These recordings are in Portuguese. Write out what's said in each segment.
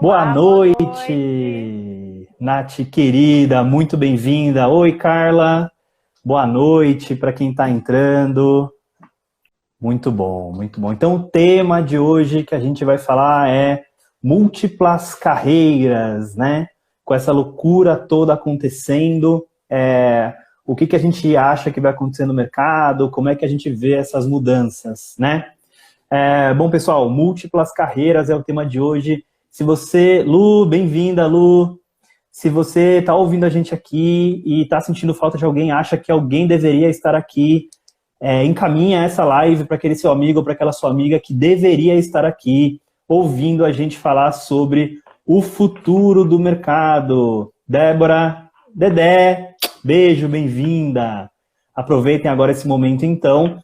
Boa Olá, boa noite. noite, Nath querida, muito bem-vinda. Oi, Carla. Boa noite para quem está entrando. Muito bom, muito bom. Então, o tema de hoje que a gente vai falar é múltiplas carreiras, né? Com essa loucura toda acontecendo, o que a gente acha que vai acontecer no mercado, como é que a gente vê essas mudanças, né? Bom, pessoal, múltiplas carreiras é o tema de hoje. Se você, Lu, bem-vinda, Lu. Se você está ouvindo a gente aqui e está sentindo falta de alguém, acha que alguém deveria estar aqui, encaminha essa live para aquele seu amigo ou para aquela sua amiga que deveria estar aqui, ouvindo a gente falar sobre o futuro do mercado. Débora, Dedé, beijo, bem-vinda. Aproveitem agora esse momento, então.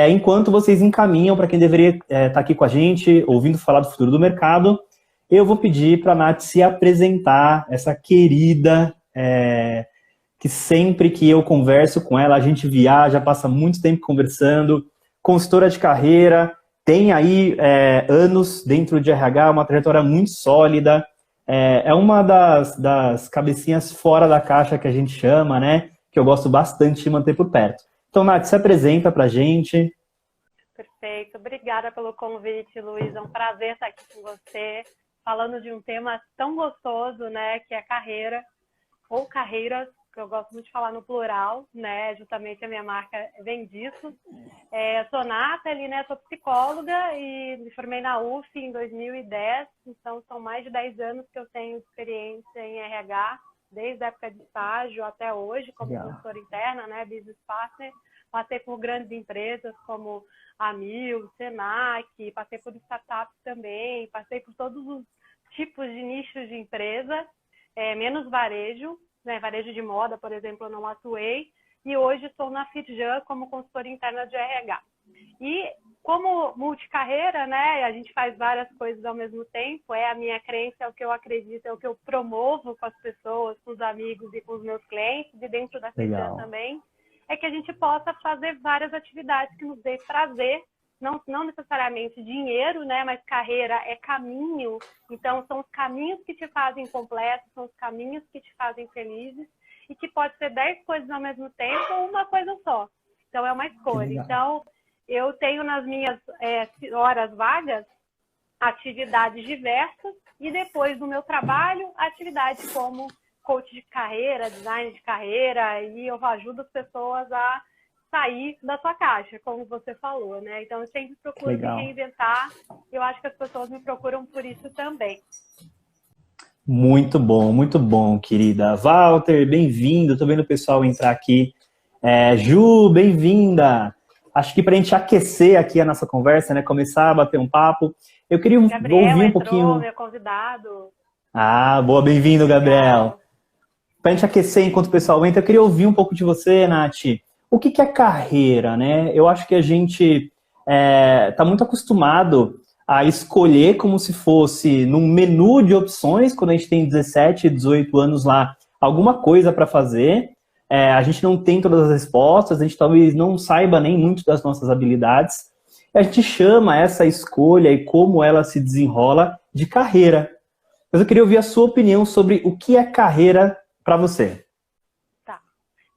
Enquanto vocês encaminham para quem deveria estar aqui com a gente, ouvindo falar do futuro do mercado, eu vou pedir para a Nath se apresentar, essa querida, que sempre que eu converso com ela, a gente viaja, passa muito tempo conversando, consultora de carreira, tem aí anos dentro de RH, uma trajetória muito sólida, é uma das cabecinhas fora da caixa que a gente chama, né? Que eu gosto bastante de manter por perto. Então, Nath, se apresenta pra gente. Perfeito. Obrigada pelo convite, Luiz. É um prazer estar aqui com você, falando de um tema tão gostoso, né, que é carreira, ou carreiras, que eu gosto muito de falar no plural, né, justamente a minha marca vem disso. Sou Nathalie, né, sou psicóloga e me formei na UF em 2010, então são mais de 10 anos que eu tenho experiência em RH, desde a época de estágio até hoje, como consultora interna, né, business partner. Passei por grandes empresas como a Mil, Senac, passei por startups também, passei por todos os tipos de nichos de empresa, menos varejo, né, varejo de moda, por exemplo, eu não atuei, e hoje estou na Firjan como consultora interna de RH. E como multicarreira, né, a gente faz várias coisas ao mesmo tempo, é a minha crença, é o que eu acredito, é o que eu promovo com as pessoas, com os amigos e com os meus clientes, e dentro da Firjan também, é que a gente possa fazer várias atividades que nos dê prazer, não necessariamente dinheiro, né, mas carreira é caminho, então são os caminhos que te fazem completo, são os caminhos que te fazem felizes, e que pode ser 10 coisas ao mesmo tempo ou uma coisa só. Então é uma escolha. Então, eu tenho nas minhas horas vagas atividades diversas e depois do meu trabalho, atividades como coach de carreira, design de carreira, e eu ajudo as pessoas a sair da sua caixa, como você falou, né? Então, eu sempre procuro me reinventar. Eu acho que as pessoas me procuram por isso também. Muito bom, querida. Walter, bem-vindo. Estou vendo o pessoal entrar aqui. Ju, bem-vinda. Acho que para a gente aquecer aqui a nossa conversa, né? Começar a bater um papo, eu queria ouvir um pouquinho. Meu convidado. Ah, boa, bem-vindo, Gabriel. Para a gente aquecer enquanto o pessoal entra, eu queria ouvir um pouco de você, Nath. O que é carreira, né? Eu acho que a gente está muito acostumado a escolher como se fosse num menu de opções, quando a gente tem 17, 18 anos lá, alguma coisa para fazer. A gente não tem todas as respostas, a gente talvez não saiba nem muito das nossas habilidades. A gente chama essa escolha e como ela se desenrola de carreira. Mas eu queria ouvir a sua opinião sobre o que é carreira para você. Tá.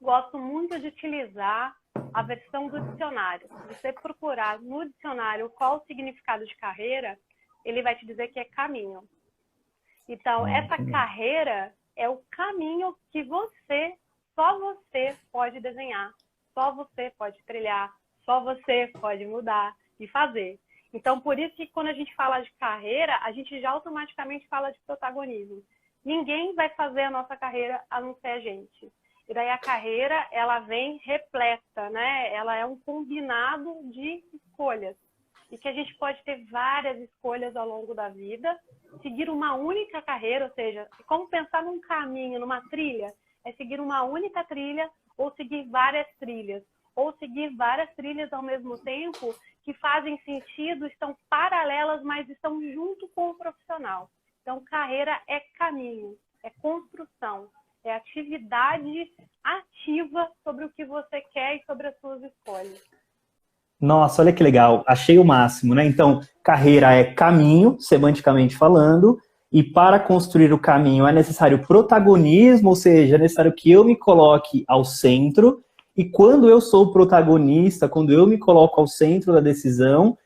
Gosto muito de utilizar a versão do dicionário. Se você procurar no dicionário qual o significado de carreira, ele vai te dizer que é caminho. Então, essa carreira é o caminho que só você pode desenhar, só você pode trilhar, só você pode mudar e fazer. Então, por isso que quando a gente fala de carreira, a gente já automaticamente fala de protagonismo. Ninguém vai fazer a nossa carreira a não ser a gente. E daí a carreira, ela vem repleta, né? Ela é um combinado de escolhas. E que a gente pode ter várias escolhas ao longo da vida, seguir uma única carreira, ou seja, como pensar num caminho, numa trilha, é seguir uma única trilha ou seguir várias trilhas. Ou seguir várias trilhas ao mesmo tempo que fazem sentido, estão paralelas, mas estão junto com o profissional. Então, carreira é caminho, é construção, é atividade ativa sobre o que você quer e sobre as suas escolhas. Nossa, olha que legal. Achei o máximo, né? Então, carreira é caminho, semanticamente falando, E para construir o caminho é necessário protagonismo, ou seja, é necessário que eu me coloque ao centro. E quando eu sou o protagonista, quando eu me coloco ao centro da decisão,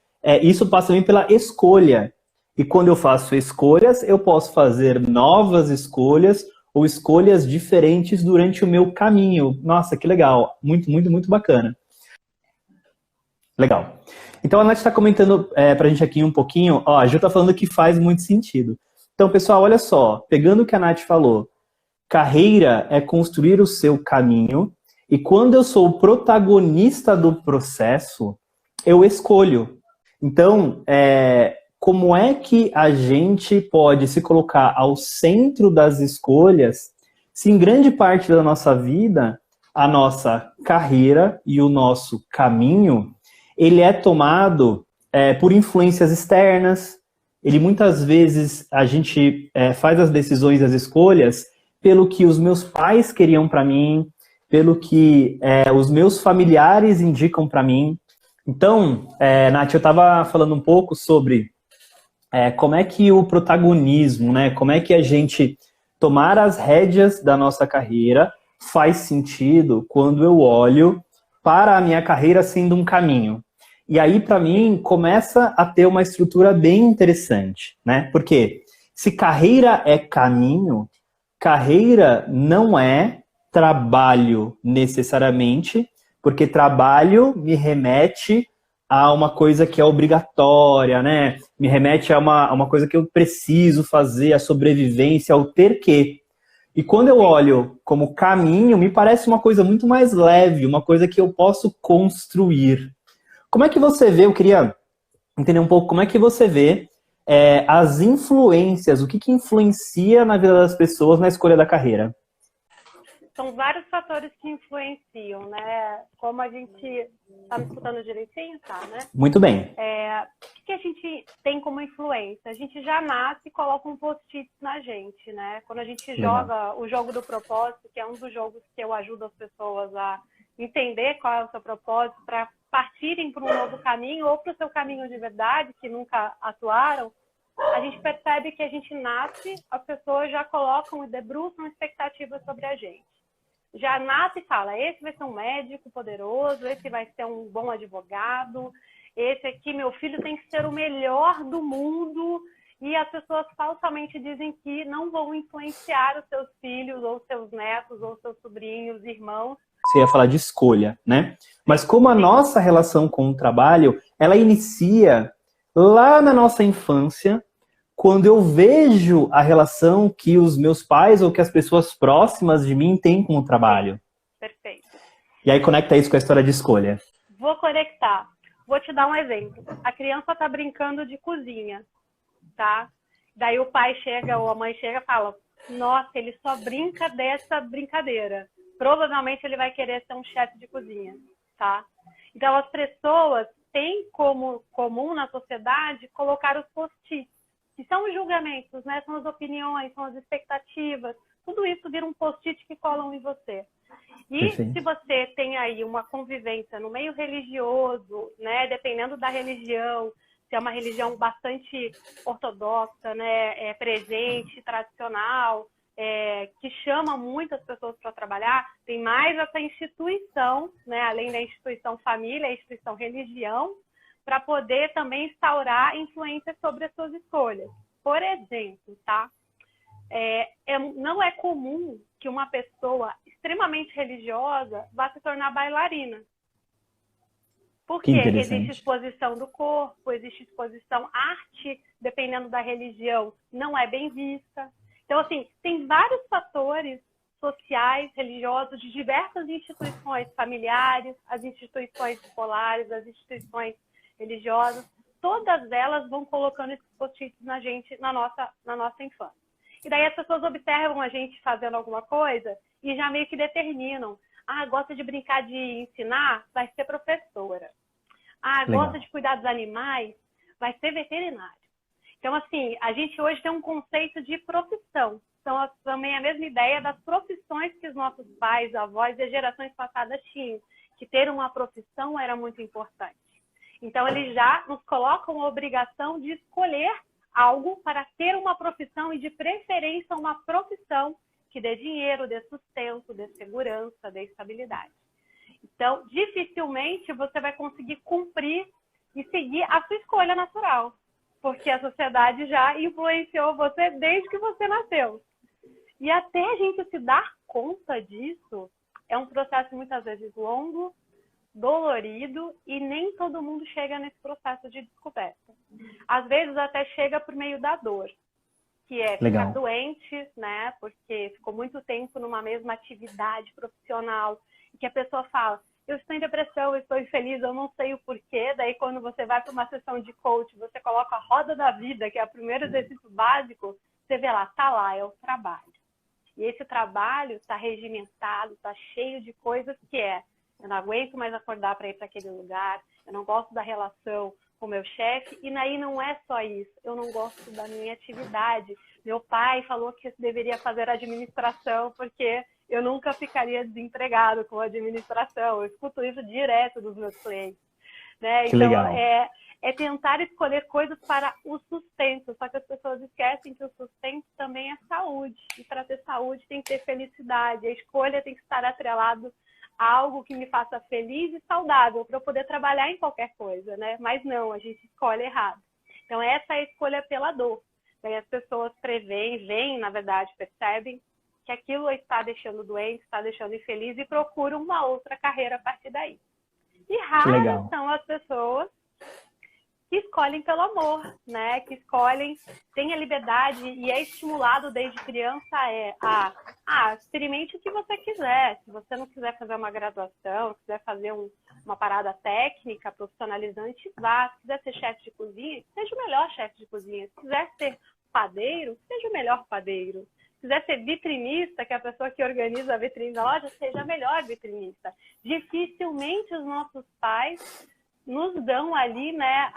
isso passa também pela escolha. E quando eu faço escolhas, eu posso fazer novas escolhas ou escolhas diferentes durante o meu caminho. Nossa, que legal. Muito, muito, muito bacana. Legal. Então a Nath está comentando para a gente aqui um pouquinho. Ó, a Ju está falando que faz muito sentido. Então, pessoal, olha só. Pegando o que a Nath falou, carreira é construir o seu caminho. E quando eu sou o protagonista do processo, eu escolho. Então, como é que a gente pode se colocar ao centro das escolhas se em grande parte da nossa vida, a nossa carreira e o nosso caminho, ele é tomado por influências externas. Ele muitas vezes, a gente faz as decisões, as escolhas, pelo que os meus pais queriam para mim, pelo que os meus familiares indicam para mim. Então, Nath, eu estava falando um pouco sobre como é que o protagonismo, né, como é que a gente tomar as rédeas da nossa carreira faz sentido quando eu olho para a minha carreira sendo um caminho. E aí, para mim, começa a ter uma estrutura bem interessante, né? Porque se carreira é caminho, carreira não é trabalho necessariamente, porque trabalho me remete a uma coisa que é obrigatória, né? Me remete a uma coisa que eu preciso fazer, a sobrevivência, ao ter que. E quando eu olho como caminho, me parece uma coisa muito mais leve, uma coisa que eu posso construir. Como é que você vê, eu queria entender um pouco como é que você vê as influências, o que influencia na vida das pessoas na escolha da carreira? São vários fatores que influenciam, né? Como a gente... Tá me escutando direitinho? Tá, né? Muito bem. O que a gente tem como influência? A gente já nasce e coloca um post-it na gente, né? Quando a gente joga o jogo do propósito, que é um dos jogos que eu ajudo as pessoas a entender qual é o seu propósito, para partirem para um novo caminho ou para o seu caminho de verdade, que nunca atuaram, a gente percebe que a gente nasce, as pessoas já colocam e debruçam expectativas sobre a gente. Já nasce e fala, esse vai ser um médico poderoso, esse vai ser um bom advogado, esse aqui, meu filho, tem que ser o melhor do mundo. E as pessoas falsamente dizem que não vão influenciar os seus filhos, ou seus netos, ou seus sobrinhos, irmãos. Você ia falar de escolha, né? Mas como a nossa relação com o trabalho, ela inicia lá na nossa infância, quando eu vejo a relação que os meus pais ou que as pessoas próximas de mim têm com o trabalho. Perfeito. E aí conecta isso com a história de escolha. Vou conectar. Vou te dar um exemplo. A criança está brincando de cozinha, tá? Daí o pai chega ou a mãe chega e fala, nossa, ele só brinca dessa brincadeira. Provavelmente ele vai querer ser um chefe de cozinha, tá? Então as pessoas têm como comum na sociedade colocar os post-its, que são os julgamentos, né? São as opiniões, são as expectativas. Tudo isso vira um post-it que colam em você. E Perfeito. Se você tem aí uma convivência no meio religioso, né? Dependendo da religião, se é uma religião bastante ortodoxa, né? Presente, tradicional, que chama muitas pessoas para trabalhar, tem mais essa instituição, né? Além da instituição família, a instituição religião, para poder também instaurar influência sobre as suas escolhas. Por exemplo, tá? Não é comum que uma pessoa extremamente religiosa vá se tornar bailarina. Porque existe exposição do corpo, existe exposição arte, dependendo da religião, não é bem vista. Então, assim, tem vários fatores sociais, religiosos, de diversas instituições familiares, as instituições escolares, as instituições religiosas, todas elas vão colocando esses post-its na gente, na nossa infância. E daí as pessoas observam a gente fazendo alguma coisa e já meio que determinam. Ah, gosta de brincar de ensinar? Vai ser professora. Ah, gosta de cuidar dos animais? Vai ser veterinário. Então, assim, a gente hoje tem um conceito de profissão. Então, também a mesma ideia das profissões que os nossos pais, avós e as gerações passadas tinham, que ter uma profissão era muito importante. Então, eles já nos colocam a obrigação de escolher algo para ter uma profissão e, de preferência, uma profissão que dê dinheiro, dê sustento, dê segurança, dê estabilidade. Então, dificilmente você vai conseguir cumprir e seguir a sua escolha natural, porque a sociedade já influenciou você desde que você nasceu. E até a gente se dar conta disso, é um processo muitas vezes longo, dolorido, e nem todo mundo chega nesse processo de descoberta. Às vezes até chega por meio da dor, que é ficar doente, né? Porque ficou muito tempo numa mesma atividade profissional, e que a pessoa fala, eu estou em depressão, eu estou infeliz, eu não sei o porquê. Daí quando você vai para uma sessão de coach, você coloca a roda da vida, que é o primeiro exercício básico, você vê lá, tá lá, é o trabalho. E esse trabalho está regimentado, está cheio de coisas que eu não aguento mais acordar para ir para aquele lugar, eu não gosto da relação com o meu chefe, e daí não é só isso, eu não gosto da minha atividade. Meu pai falou que eu deveria fazer administração porque eu nunca ficaria desempregado com administração. Eu escuto isso direto dos meus clientes, né? Que então, legal. é tentar escolher coisas para o sustento, só que as pessoas esquecem que o sustento também é saúde. E para ter saúde tem que ter felicidade. A escolha tem que estar atrelado a algo que me faça feliz e saudável para eu poder trabalhar em qualquer coisa, né? Mas não, a gente escolhe errado. Então, essa é a escolha pela dor. Daí as pessoas veem, na verdade, percebem que aquilo está deixando doente, está deixando infeliz e procuram uma outra carreira a partir daí. E raras são as pessoas que escolhem pelo amor, né? Que escolhem, têm a liberdade e é estimulado desde criança experimente o que você quiser. Se você não quiser fazer uma graduação, quiser fazer uma parada técnica, profissionalizante, vá. Se quiser ser chefe de cozinha, seja o melhor chefe de cozinha. Se quiser ser padeiro, seja o melhor padeiro. Se quiser ser vitrinista, que é a pessoa que organiza a vitrine da loja, seja a melhor vitrinista. Dificilmente os nossos pais nos dão ali, né,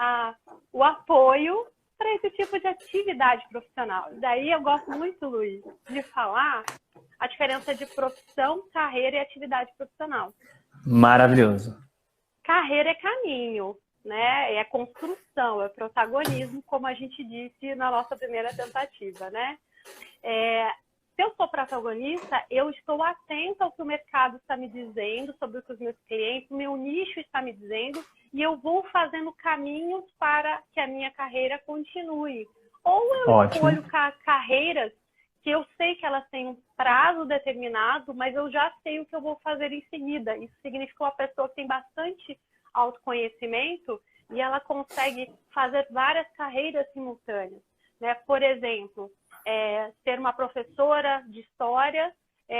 o apoio para esse tipo de atividade profissional. Daí eu gosto muito, Luiz, de falar a diferença de profissão, carreira e atividade profissional. Maravilhoso. Carreira é caminho, né? É construção, é protagonismo, como a gente disse na nossa primeira tentativa, né? Se eu sou protagonista, eu estou atenta ao que o mercado está me dizendo, sobre o que os meus clientes, o meu nicho está me dizendo, e eu vou fazendo caminhos para que a minha carreira continue. Ou eu escolho carreiras que eu sei que elas têm um prazo determinado, mas eu já sei o que eu vou fazer em seguida. Isso significa uma pessoa que tem bastante autoconhecimento e ela consegue fazer várias carreiras simultâneas, né? Por exemplo, ser uma professora de história,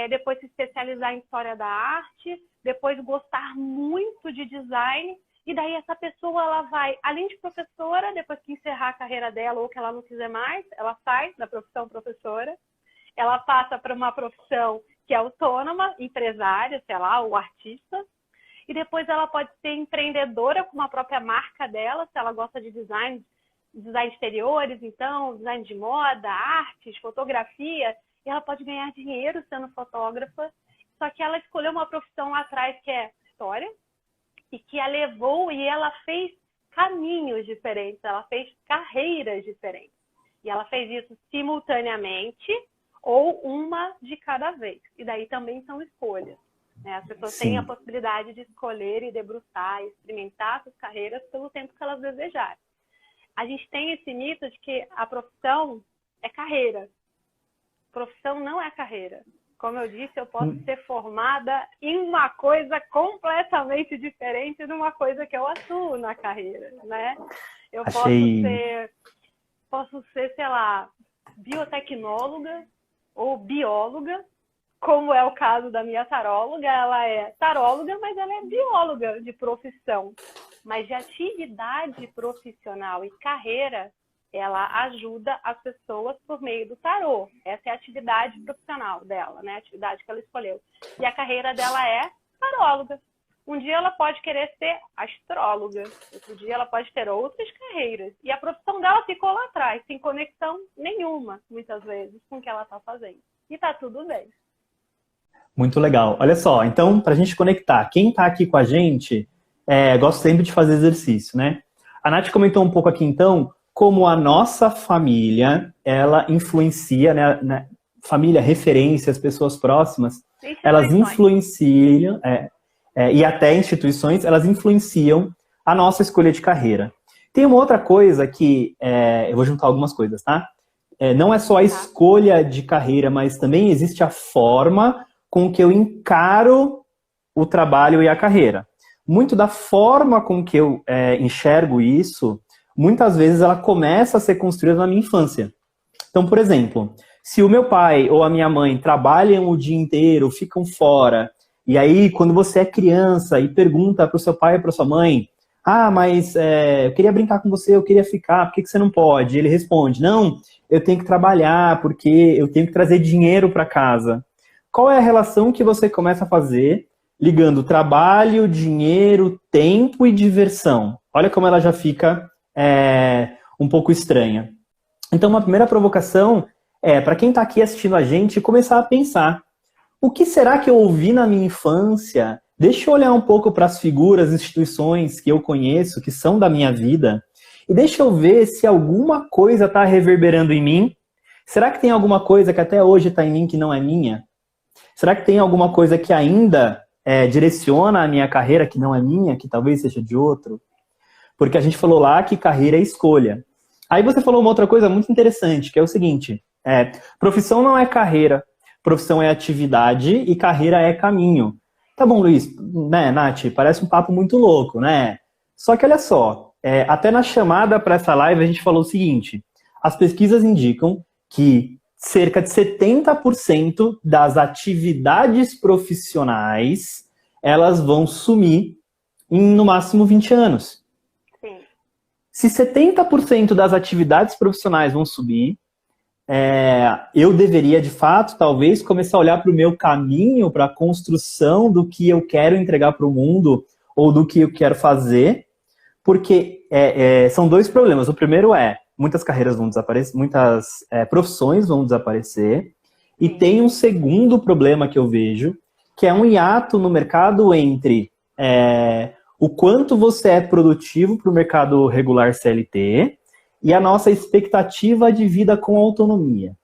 depois se especializar em história da arte, depois gostar muito de design, e daí essa pessoa ela vai, além de professora, depois que encerrar a carreira dela ou que ela não quiser mais, ela sai da profissão professora, ela passa para uma profissão que é autônoma, empresária, sei lá, ou artista, e depois ela pode ser empreendedora com uma própria marca dela, se ela gosta de design de exteriores, então, design de moda, artes, fotografia, e ela pode ganhar dinheiro sendo fotógrafa, só que ela escolheu uma profissão lá atrás que é história, e que a levou e ela fez caminhos diferentes, ela fez carreiras diferentes. E ela fez isso simultaneamente ou uma de cada vez. E daí também são escolhas, né? As pessoas têm a possibilidade de escolher e debruçar, experimentar suas carreiras pelo tempo que elas desejarem. A gente tem esse mito de que a profissão é carreira. Profissão não é carreira. Como eu disse, eu posso ser formada em uma coisa completamente diferente de uma coisa que eu atuo na carreira, né? Eu posso ser, sei lá, biotecnóloga ou bióloga, como é o caso da minha taróloga. Ela é taróloga, mas ela é bióloga de profissão. Mas de atividade profissional e carreira, ela ajuda as pessoas por meio do tarô. Essa é a atividade profissional dela, né? A atividade que ela escolheu. E a carreira dela é taróloga. Um dia ela pode querer ser astróloga. Outro dia ela pode ter outras carreiras. E a profissão dela ficou lá atrás, sem conexão nenhuma, muitas vezes, com o que ela está fazendo. E tá tudo bem. Muito legal. Olha só, então, para a gente conectar, quem está aqui com a gente, gosto sempre de fazer exercício, né? A Nath comentou um pouco aqui, então, como a nossa família, ela influencia, né, família, referências, pessoas próximas, elas influenciam, e até instituições, elas influenciam a nossa escolha de carreira. Tem uma outra coisa que, eu vou juntar algumas coisas, tá? Não é só a escolha de carreira, mas também existe a forma com que eu encaro o trabalho e a carreira. Muito da forma com que eu enxergo isso, muitas vezes ela começa a ser construída na minha infância. Então, por exemplo, se o meu pai ou a minha mãe trabalham o dia inteiro, ficam fora, e aí quando você é criança e pergunta para o seu pai ou para sua mãe, mas eu queria brincar com você, eu queria ficar, por que você não pode? E ele responde, não, eu tenho que trabalhar porque eu tenho que trazer dinheiro para casa. Qual é a relação que você começa a fazer ligando trabalho, dinheiro, tempo e diversão? Olha como ela já fica um pouco estranha. Então, uma primeira provocação para quem está aqui assistindo a gente, começar a pensar, o que será que eu ouvi na minha infância? Deixa eu olhar um pouco para as figuras, instituições que eu conheço, que são da minha vida, e deixa eu ver se alguma coisa está reverberando em mim. Será que tem alguma coisa que até hoje está em mim que não é minha? Será que tem alguma coisa que ainda direciona a minha carreira que não é minha, que talvez seja de outro? Porque a gente falou lá que carreira é escolha. Aí você falou uma outra coisa muito interessante, que é o seguinte, profissão não é carreira, profissão é atividade e carreira é caminho. Tá bom, Luiz, né, Nath, parece um papo muito louco, né? Só que olha só, até na chamada para essa live a gente falou o seguinte, as pesquisas indicam que cerca de 70% das atividades profissionais, elas vão sumir em, no máximo, 20 anos. Sim. Se 70% das atividades profissionais vão subir, eu deveria, de fato, talvez, começar a olhar para o meu caminho, para a construção do que eu quero entregar para o mundo ou do que eu quero fazer, porque são dois problemas. O primeiro muitas carreiras vão desaparecer, muitas profissões vão desaparecer, e tem um segundo problema que eu vejo, que é um hiato no mercado entre o quanto você é produtivo para o mercado regular CLT e a nossa expectativa de vida com autonomia.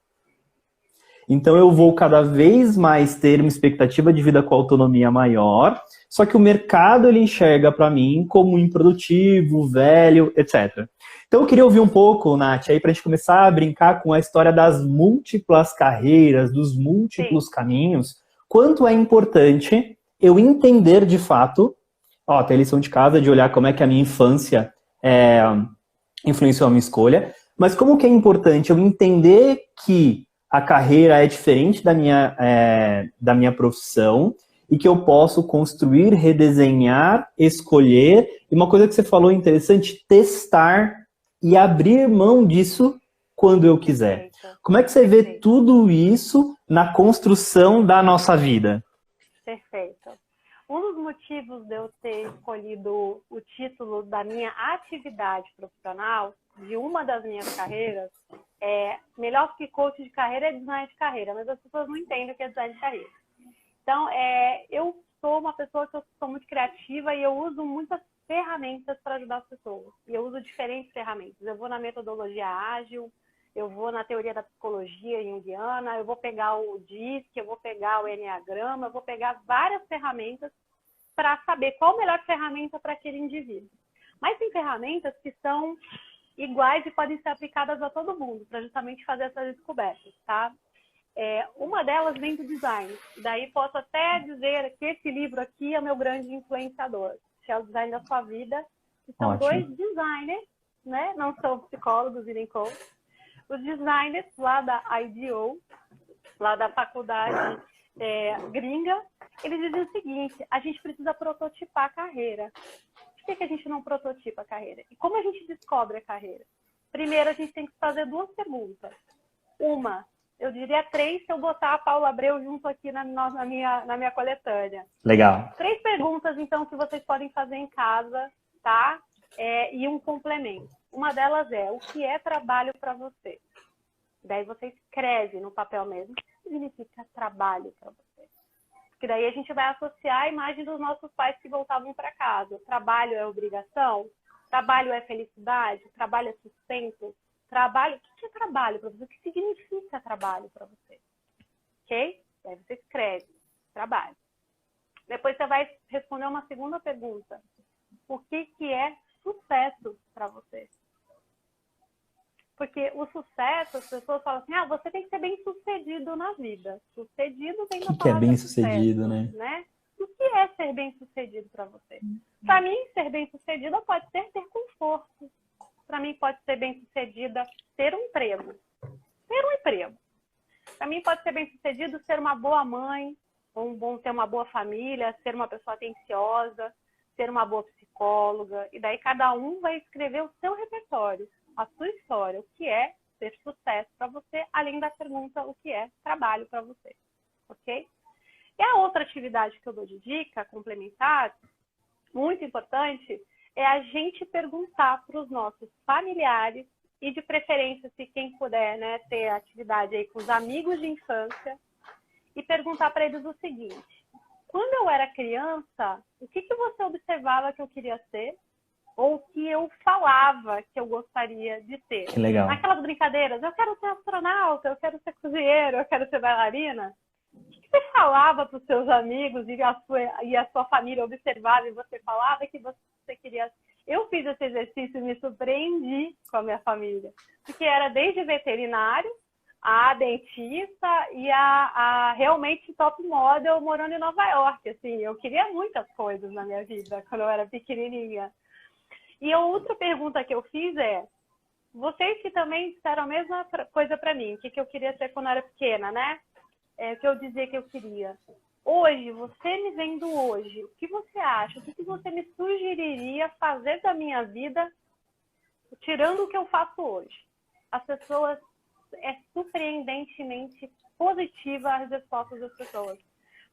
Então eu vou cada vez mais ter uma expectativa de vida com autonomia maior, só que o mercado ele enxerga para mim como improdutivo, velho, etc. Então eu queria ouvir um pouco, Nath, aí para a gente começar a brincar com a história das múltiplas carreiras, dos múltiplos caminhos, quanto é importante eu entender de fato, tem a lição de casa de olhar como é que a minha infância influenciou a minha escolha, mas como que é importante eu entender que a carreira é diferente da minha profissão e que eu posso construir, redesenhar, escolher, e uma coisa que você falou interessante, testar e abrir mão disso quando eu quiser. Como é que você vê tudo isso na construção da nossa vida? Perfeito. Um dos motivos de eu ter escolhido o título da minha atividade profissional, de uma das minhas carreiras, melhor que coach de carreira é design de carreira, mas as pessoas não entendem o que é design de carreira. Então, eu sou uma pessoa que eu sou muito criativa e eu uso muitas ferramentas para ajudar as pessoas. E eu uso diferentes ferramentas. Eu vou na metodologia ágil, eu vou na teoria da psicologia junguiana, eu vou pegar o DISC, eu vou pegar o Enneagrama, eu vou pegar várias ferramentas para saber qual a melhor ferramenta para aquele indivíduo. Mas tem ferramentas que são iguais e podem ser aplicadas a todo mundo, para justamente fazer essas descobertas, tá? Uma delas vem do design. Daí posso até dizer que esse livro aqui é o meu grande influenciador, que é o Design da Sua Vida, que são dois designers, né? Não são psicólogos e nem coach. Os designers lá da IDEO, lá da faculdade gringa, eles dizem o seguinte, a gente precisa prototipar a carreira. Por que a gente não prototipa a carreira? E como a gente descobre a carreira? Primeiro, a gente tem que fazer duas perguntas. Uma, eu diria 3 se eu botar a Paula Abreu junto aqui na minha coletânea. Legal. 3 perguntas, então, que vocês podem fazer em casa, tá? E um complemento. Uma delas o que é trabalho para você? Daí você escreve no papel mesmo. O que significa trabalho para você? Porque daí a gente vai associar a imagem dos nossos pais que voltavam para casa. Trabalho é obrigação? Trabalho é felicidade? Trabalho é sustento? Trabalho, o que é trabalho para você? O que significa trabalho para você? Ok? Aí você escreve, trabalho. Depois você vai responder uma segunda pergunta. O que é sucesso para você? Porque o sucesso, as pessoas falam assim, você tem que ser bem sucedido na vida. Sucedido vem da O que é palavra bem sucesso, sucedido, né? O que é ser bem sucedido para você? Para mim, ser bem sucedida pode ser ter conforto. Para mim, pode ser bem sucedida ter um emprego. Ter um emprego. Para mim, pode ser bem sucedido ser uma boa mãe, ter uma boa família, ser uma pessoa atenciosa, ser uma boa psicóloga. E daí cada um vai escrever o seu repertório, a sua história, o que é ter sucesso para você, além da pergunta o que é trabalho para você. Ok? E a outra atividade que eu dou de dica complementar, muito importante, é a gente perguntar para os nossos familiares e, de preferência, se quem puder, né, ter atividade aí com os amigos de infância, e perguntar para eles o seguinte: quando eu era criança, o que você observava que eu queria ser? Ou que eu falava que eu gostaria de ser? Que legal. Naquelas brincadeiras, eu quero ser astronauta, eu quero ser cozinheiro, eu quero ser bailarina. O que você falava para os seus amigos e a sua família observava e você falava que você queria? Eu fiz esse exercício e me surpreendi com a minha família, porque era desde veterinário, a dentista e a realmente top model morando em Nova York. Assim, eu queria muitas coisas na minha vida quando eu era pequenininha. E a outra pergunta que eu fiz é: vocês que também disseram a mesma coisa para mim, o que eu queria ser quando eu era pequena, né? O que eu dizia que eu queria. Hoje, você me vendo hoje, o que você acha? O que você me sugeriria fazer da minha vida, tirando o que eu faço hoje? As pessoas, é surpreendentemente positiva as respostas das pessoas.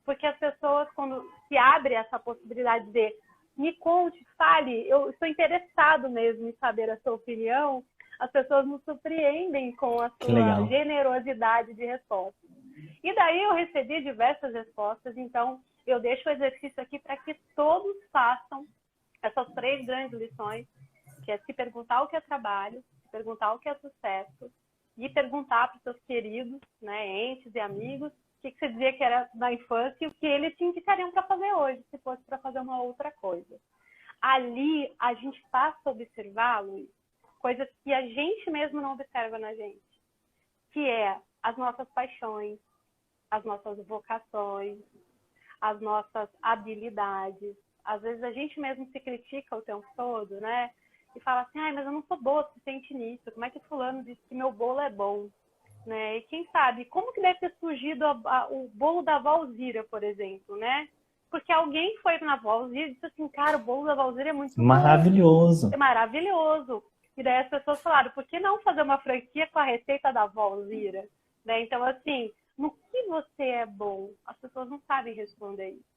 Porque as pessoas, quando se abre essa possibilidade de me conte, fale, eu estou interessado mesmo em saber a sua opinião, as pessoas nos surpreendem com a sua generosidade de respostas. E daí eu recebi diversas respostas, então eu deixo o exercício aqui para que todos façam essas 3 grandes lições, que é se perguntar o que é trabalho, se perguntar o que é sucesso, e perguntar para os seus queridos, né, entes e amigos, o que você dizia que era da infância e o que eles te indicariam para fazer hoje, se fosse para fazer uma outra coisa. Ali, a gente passa a observar, Luiz, coisas que a gente mesmo não observa na gente, que é as nossas paixões, as nossas vocações, as nossas habilidades. Às vezes a gente mesmo se critica o tempo todo, né? E fala assim, mas eu não sou boa o suficiente nisso. Como é que fulano disse que meu bolo é bom? Né? E quem sabe, como que deve ter surgido o bolo da Valzira, por exemplo, né? Porque alguém foi na Valzira e disse assim, cara, o bolo da Valzira é muito maravilhoso. bom. É maravilhoso. E daí as pessoas falaram, por que não fazer uma franquia com a receita da Valzira? Né? Então, assim, no que você é bom? As pessoas não sabem responder isso.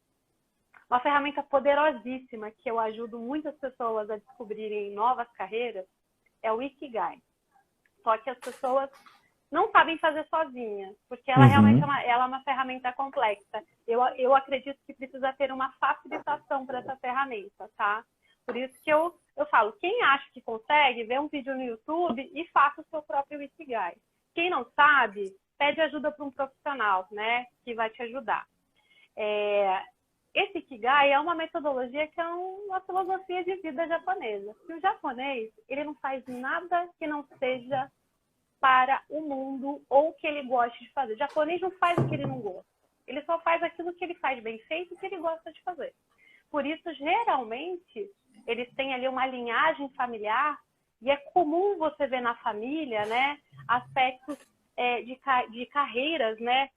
Uma ferramenta poderosíssima que eu ajudo muitas pessoas a descobrirem novas carreiras é o Ikigai. Só que as pessoas não sabem fazer sozinhas, porque ela realmente é uma ferramenta complexa. Eu acredito que precisa ter uma facilitação para essa ferramenta, tá? Por isso que eu falo, quem acha que consegue, vê um vídeo no YouTube e faça o seu próprio Ikigai. Quem não sabe, pede ajuda para um profissional, né, que vai te ajudar. Esse Ikigai é uma metodologia que é uma filosofia de vida japonesa. E o japonês, ele não faz nada que não seja para o mundo ou que ele goste de fazer. O japonês não faz o que ele não gosta. Ele só faz aquilo que ele faz bem feito e que ele gosta de fazer. Por isso, geralmente, eles têm ali uma linhagem familiar e é comum você ver na família, né, aspectos de carreiras, né,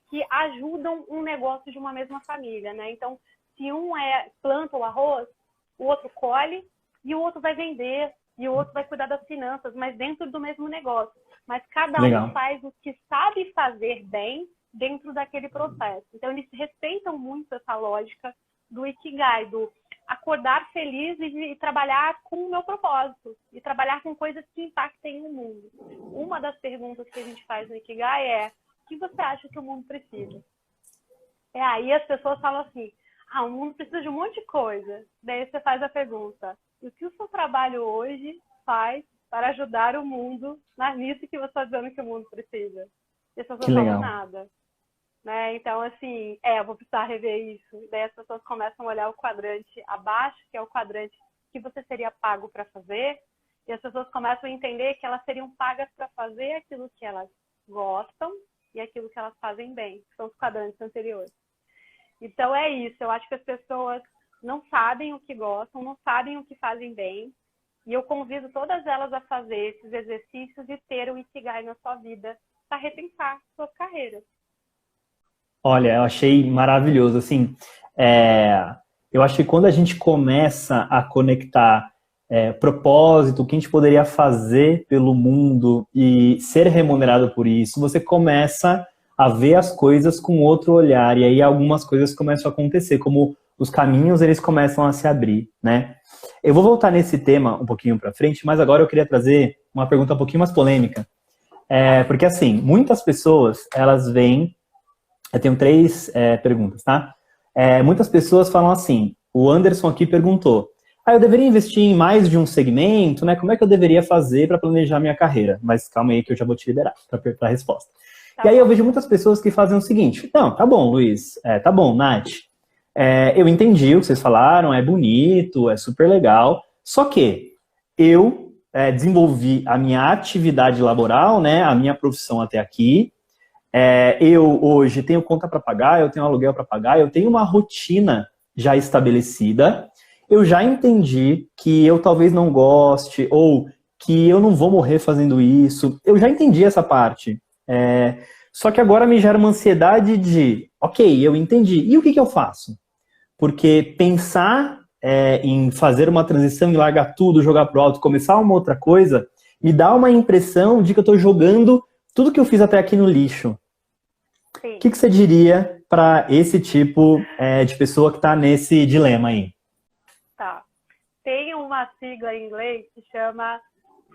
que ajudam um negócio de uma mesma família, né? Então, se um planta o arroz, o outro colhe e o outro vai vender e o outro vai cuidar das finanças, mas dentro do mesmo negócio. Mas cada um faz o que sabe fazer bem dentro daquele processo. Então, eles respeitam muito essa lógica do Ikigai, do acordar feliz e trabalhar com o meu propósito, e trabalhar com coisas que impactem o mundo. Uma das perguntas que a gente faz no Ikigai é: o que você acha que o mundo precisa? Aí as pessoas falam assim, o mundo precisa de um monte de coisa. Daí você faz a pergunta, o que o seu trabalho hoje faz para ajudar o mundo nisso que você está dizendo que o mundo precisa. E as pessoas falam nada. Né? Então, assim, eu vou precisar rever isso. Daí as pessoas começam a olhar o quadrante abaixo, que é o quadrante que você seria pago para fazer, e as pessoas começam a entender que elas seriam pagas para fazer aquilo que elas gostam e aquilo que elas fazem bem, que são os quadrantes anteriores. Então, é isso. Eu acho que as pessoas não sabem o que gostam, não sabem o que fazem bem, e eu convido todas elas a fazer esses exercícios e ter o Ikigai na sua vida para repensar suas carreiras. Olha, eu achei maravilhoso, assim, eu acho que quando a gente começa a conectar propósito, o que a gente poderia fazer pelo mundo e ser remunerado por isso, você começa a ver as coisas com outro olhar, e aí algumas coisas começam a acontecer, como os caminhos, eles começam a se abrir, né? Eu vou voltar nesse tema um pouquinho para frente, mas agora eu queria trazer uma pergunta um pouquinho mais polêmica, porque assim, muitas pessoas, elas vêm. Eu tenho 3 perguntas, tá? Muitas pessoas falam assim, o Anderson aqui perguntou, eu deveria investir em mais de um segmento, né? Como é que eu deveria fazer para planejar minha carreira? Mas calma aí que eu já vou te liberar para a resposta. E aí eu vejo muitas pessoas que fazem o seguinte, não, tá bom, Luiz, tá bom, Nath, eu entendi o que vocês falaram, é bonito, é super legal, só que eu desenvolvi a minha atividade laboral, né, a minha profissão até aqui, eu hoje tenho conta para pagar, eu tenho aluguel para pagar, eu tenho uma rotina já estabelecida, eu já entendi que eu talvez não goste, ou que eu não vou morrer fazendo isso, eu já entendi essa parte. Só que agora me gera uma ansiedade de, ok, eu entendi, e o que eu faço? Porque pensar em fazer uma transição e largar tudo, jogar pro alto, começar uma outra coisa, me dá uma impressão de que eu estou jogando tudo que eu fiz até aqui no lixo. O que você diria para esse tipo de pessoa que está nesse dilema aí? Tá. Tem uma sigla em inglês que chama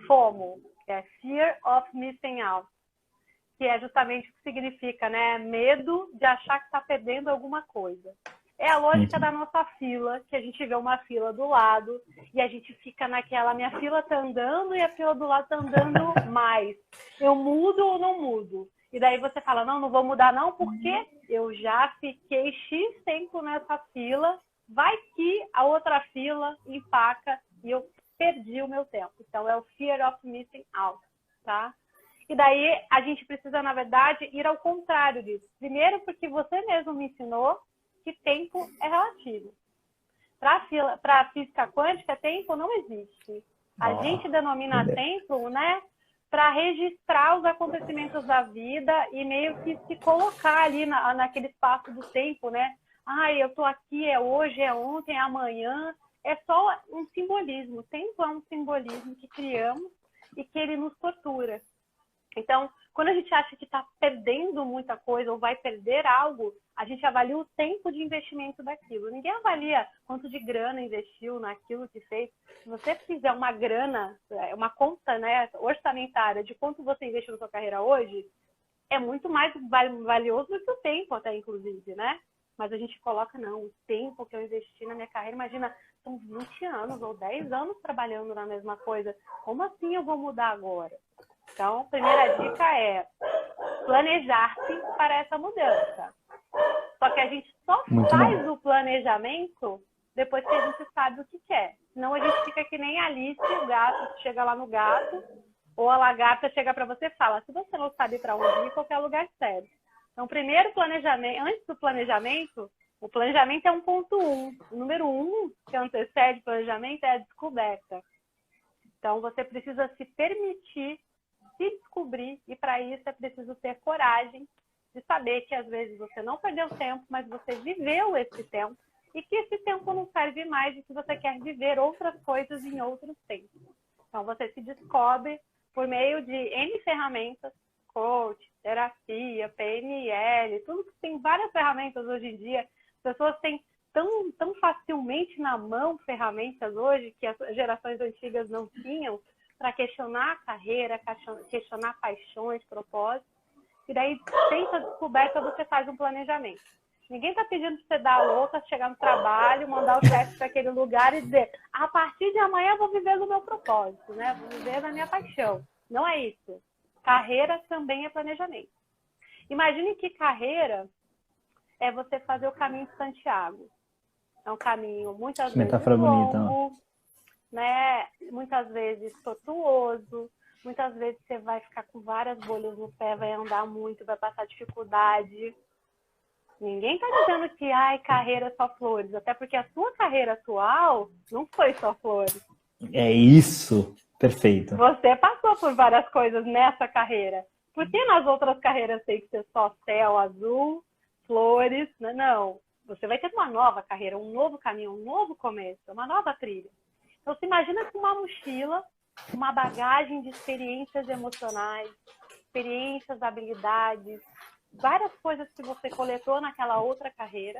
FOMO, que é Fear of Missing Out, que é justamente o que significa, né? Medo de achar que está perdendo alguma coisa. É a lógica da nossa fila, que a gente vê uma fila do lado e a gente fica naquela, minha fila tá andando e a fila do lado tá andando mais. Eu mudo ou não mudo? E daí você fala, não vou mudar não, porque eu já fiquei X tempo nessa fila, vai que a outra fila empaca e eu perdi o meu tempo. Então é o Fear of Missing Out, tá? E daí a gente precisa, na verdade, ir ao contrário disso. Primeiro porque você mesmo me ensinou que tempo é relativo. Para a física quântica, tempo não existe. A gente denomina tempo, né, para registrar os acontecimentos da vida e meio que se colocar ali naquele espaço do tempo, né? Eu tô aqui, é hoje, é ontem, é amanhã. É só um simbolismo. O tempo é um simbolismo que criamos e que ele nos tortura. Então, quando a gente acha que está perdendo muita coisa ou vai perder algo, a gente avalia o tempo de investimento daquilo. Ninguém avalia quanto de grana investiu naquilo que fez. Se você fizer uma grana, uma conta, né, orçamentária de quanto você investiu na sua carreira hoje, é muito mais valioso do que o tempo até, inclusive, né? Mas a gente coloca, não, o tempo que eu investi na minha carreira, imagina, são 20 anos ou 10 anos trabalhando na mesma coisa. Como assim eu vou mudar agora? Então, a primeira dica é planejar-se para essa mudança. Só que a gente só faz o planejamento depois que a gente sabe o que quer. Senão a gente fica que nem a Alice, o gato, chega lá no gato, ou a lagarta chega para você e fala, se você não sabe para onde ir, qualquer lugar serve. Então, primeiro planejamento, antes do planejamento, o planejamento é 1.1. O número 1 que antecede o planejamento é a descoberta. Então, você precisa se permitir se descobrir, e para isso é preciso ter coragem de saber que às vezes você não perdeu tempo, mas você viveu esse tempo e que esse tempo não serve mais e que você quer viver outras coisas em outros tempos. Então você se descobre por meio de N ferramentas, coach, terapia, PNL, tudo que tem várias ferramentas hoje em dia. As pessoas têm tão facilmente na mão ferramentas hoje que as gerações antigas não tinham, para questionar a carreira, questionar paixões, propósitos. E daí, sem essa descoberta, você faz um planejamento. Ninguém está pedindo para você dar a louca, chegar no trabalho, mandar o chefe para aquele lugar e dizer, a partir de amanhã eu vou viver do meu propósito, né? Vou viver da minha paixão. Não é isso. Carreira também é planejamento. Imagine que carreira é você fazer o caminho de Santiago. É um caminho muitas vezes longo, né? Muitas vezes tortuoso, muitas vezes você vai ficar com várias bolhas no pé, vai andar muito, vai passar dificuldade. Ninguém está dizendo que carreira é só flores, até porque a sua carreira atual não foi só flores. É isso, perfeito. Você passou por várias coisas nessa carreira. Por que nas outras carreiras tem que ser só céu azul, flores? Não. Você vai ter uma nova carreira, um novo caminho, um novo começo, uma nova trilha. Então, se imagina com uma mochila, uma bagagem de experiências emocionais, experiências, habilidades, várias coisas que você coletou naquela outra carreira.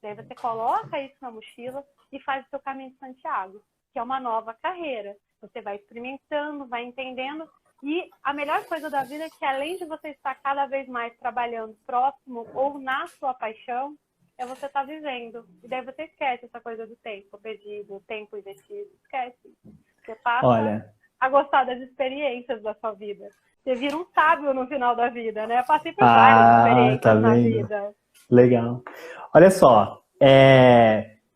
Daí você coloca isso na mochila e faz o seu caminho de Santiago, que é uma nova carreira. Você vai experimentando, vai entendendo. E a melhor coisa da vida é que, além de você estar cada vez mais trabalhando próximo ou na sua paixão, é você estar vivendo. E daí você esquece essa coisa do tempo perdido, tempo investido. Esquece. Você passa a gostar das experiências da sua vida. Você vira um sábio no final da vida, né? Eu passei por várias experiências na vida. Legal. Olha só,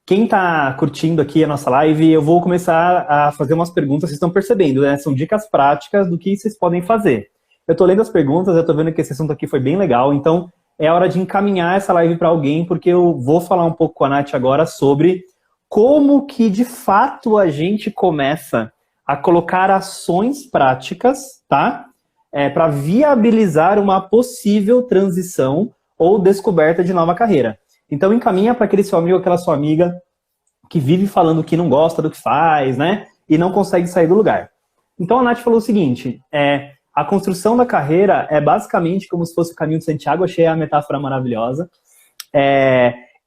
quem está curtindo aqui a nossa live, eu vou começar a fazer umas perguntas, vocês estão percebendo, né? São dicas práticas do que vocês podem fazer. Eu estou lendo as perguntas, eu estou vendo que esse assunto aqui foi bem legal, então é hora de encaminhar essa live para alguém, porque eu vou falar um pouco com a Nath agora sobre como que, de fato, a gente começa a colocar ações práticas, tá? Para viabilizar uma possível transição ou descoberta de nova carreira. Então, encaminha para aquele seu amigo, aquela sua amiga que vive falando que não gosta do que faz, né? E não consegue sair do lugar. Então, a Nath falou o seguinte, a construção da carreira é basicamente como se fosse o caminho de Santiago. Achei a metáfora maravilhosa.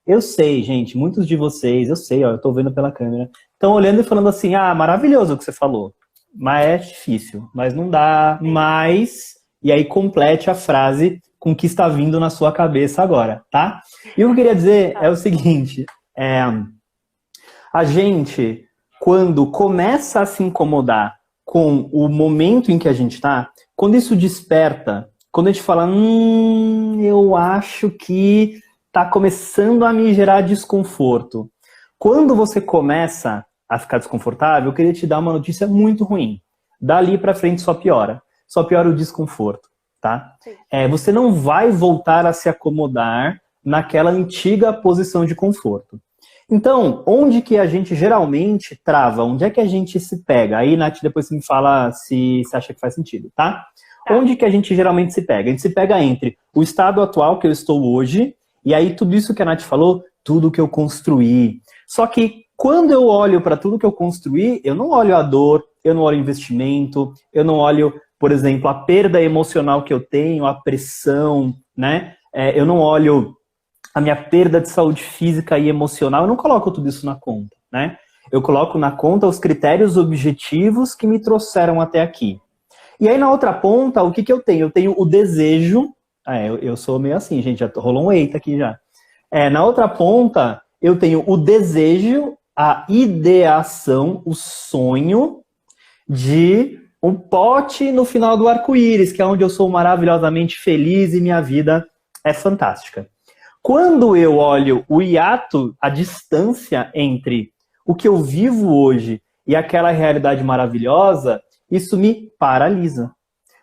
Eu sei, gente, muitos de vocês, eu tô vendo pela câmera, estão olhando e falando assim, maravilhoso o que você falou, mas é difícil, mas não dá mais, e aí complete a frase com o que está vindo na sua cabeça agora, tá? E o que eu queria dizer é o seguinte, a gente, quando começa a se incomodar com o momento em que a gente está, quando isso desperta, quando a gente fala, eu acho que está começando a me gerar desconforto. Quando você começa a ficar desconfortável, eu queria te dar uma notícia muito ruim. Dali para frente só piora. Só piora o desconforto, tá? Você não vai voltar a se acomodar naquela antiga posição de conforto. Então, onde que a gente geralmente trava? Onde é que a gente se pega? Aí, Nath, depois você me fala se você acha que faz sentido, tá? Onde que a gente geralmente se pega? A gente se pega entre o estado atual que eu estou hoje, e aí tudo isso que a Nath falou, tudo que eu construí. Só que quando eu olho para tudo que eu construí, eu não olho a dor, eu não olho o investimento, eu não olho, por exemplo, a perda emocional que eu tenho, a pressão, né? Eu não olho a minha perda de saúde física e emocional, eu não coloco tudo isso na conta, né? Eu coloco na conta os critérios objetivos que me trouxeram até aqui. E aí na outra ponta, o que que eu tenho? Eu tenho o desejo, eu sou meio assim, gente, já rolou um eita aqui já. Na outra ponta, eu tenho o desejo, a ideação, o sonho de um pote no final do arco-íris, que é onde eu sou maravilhosamente feliz e minha vida é fantástica. Quando eu olho o hiato, a distância entre o que eu vivo hoje e aquela realidade maravilhosa, isso me paralisa.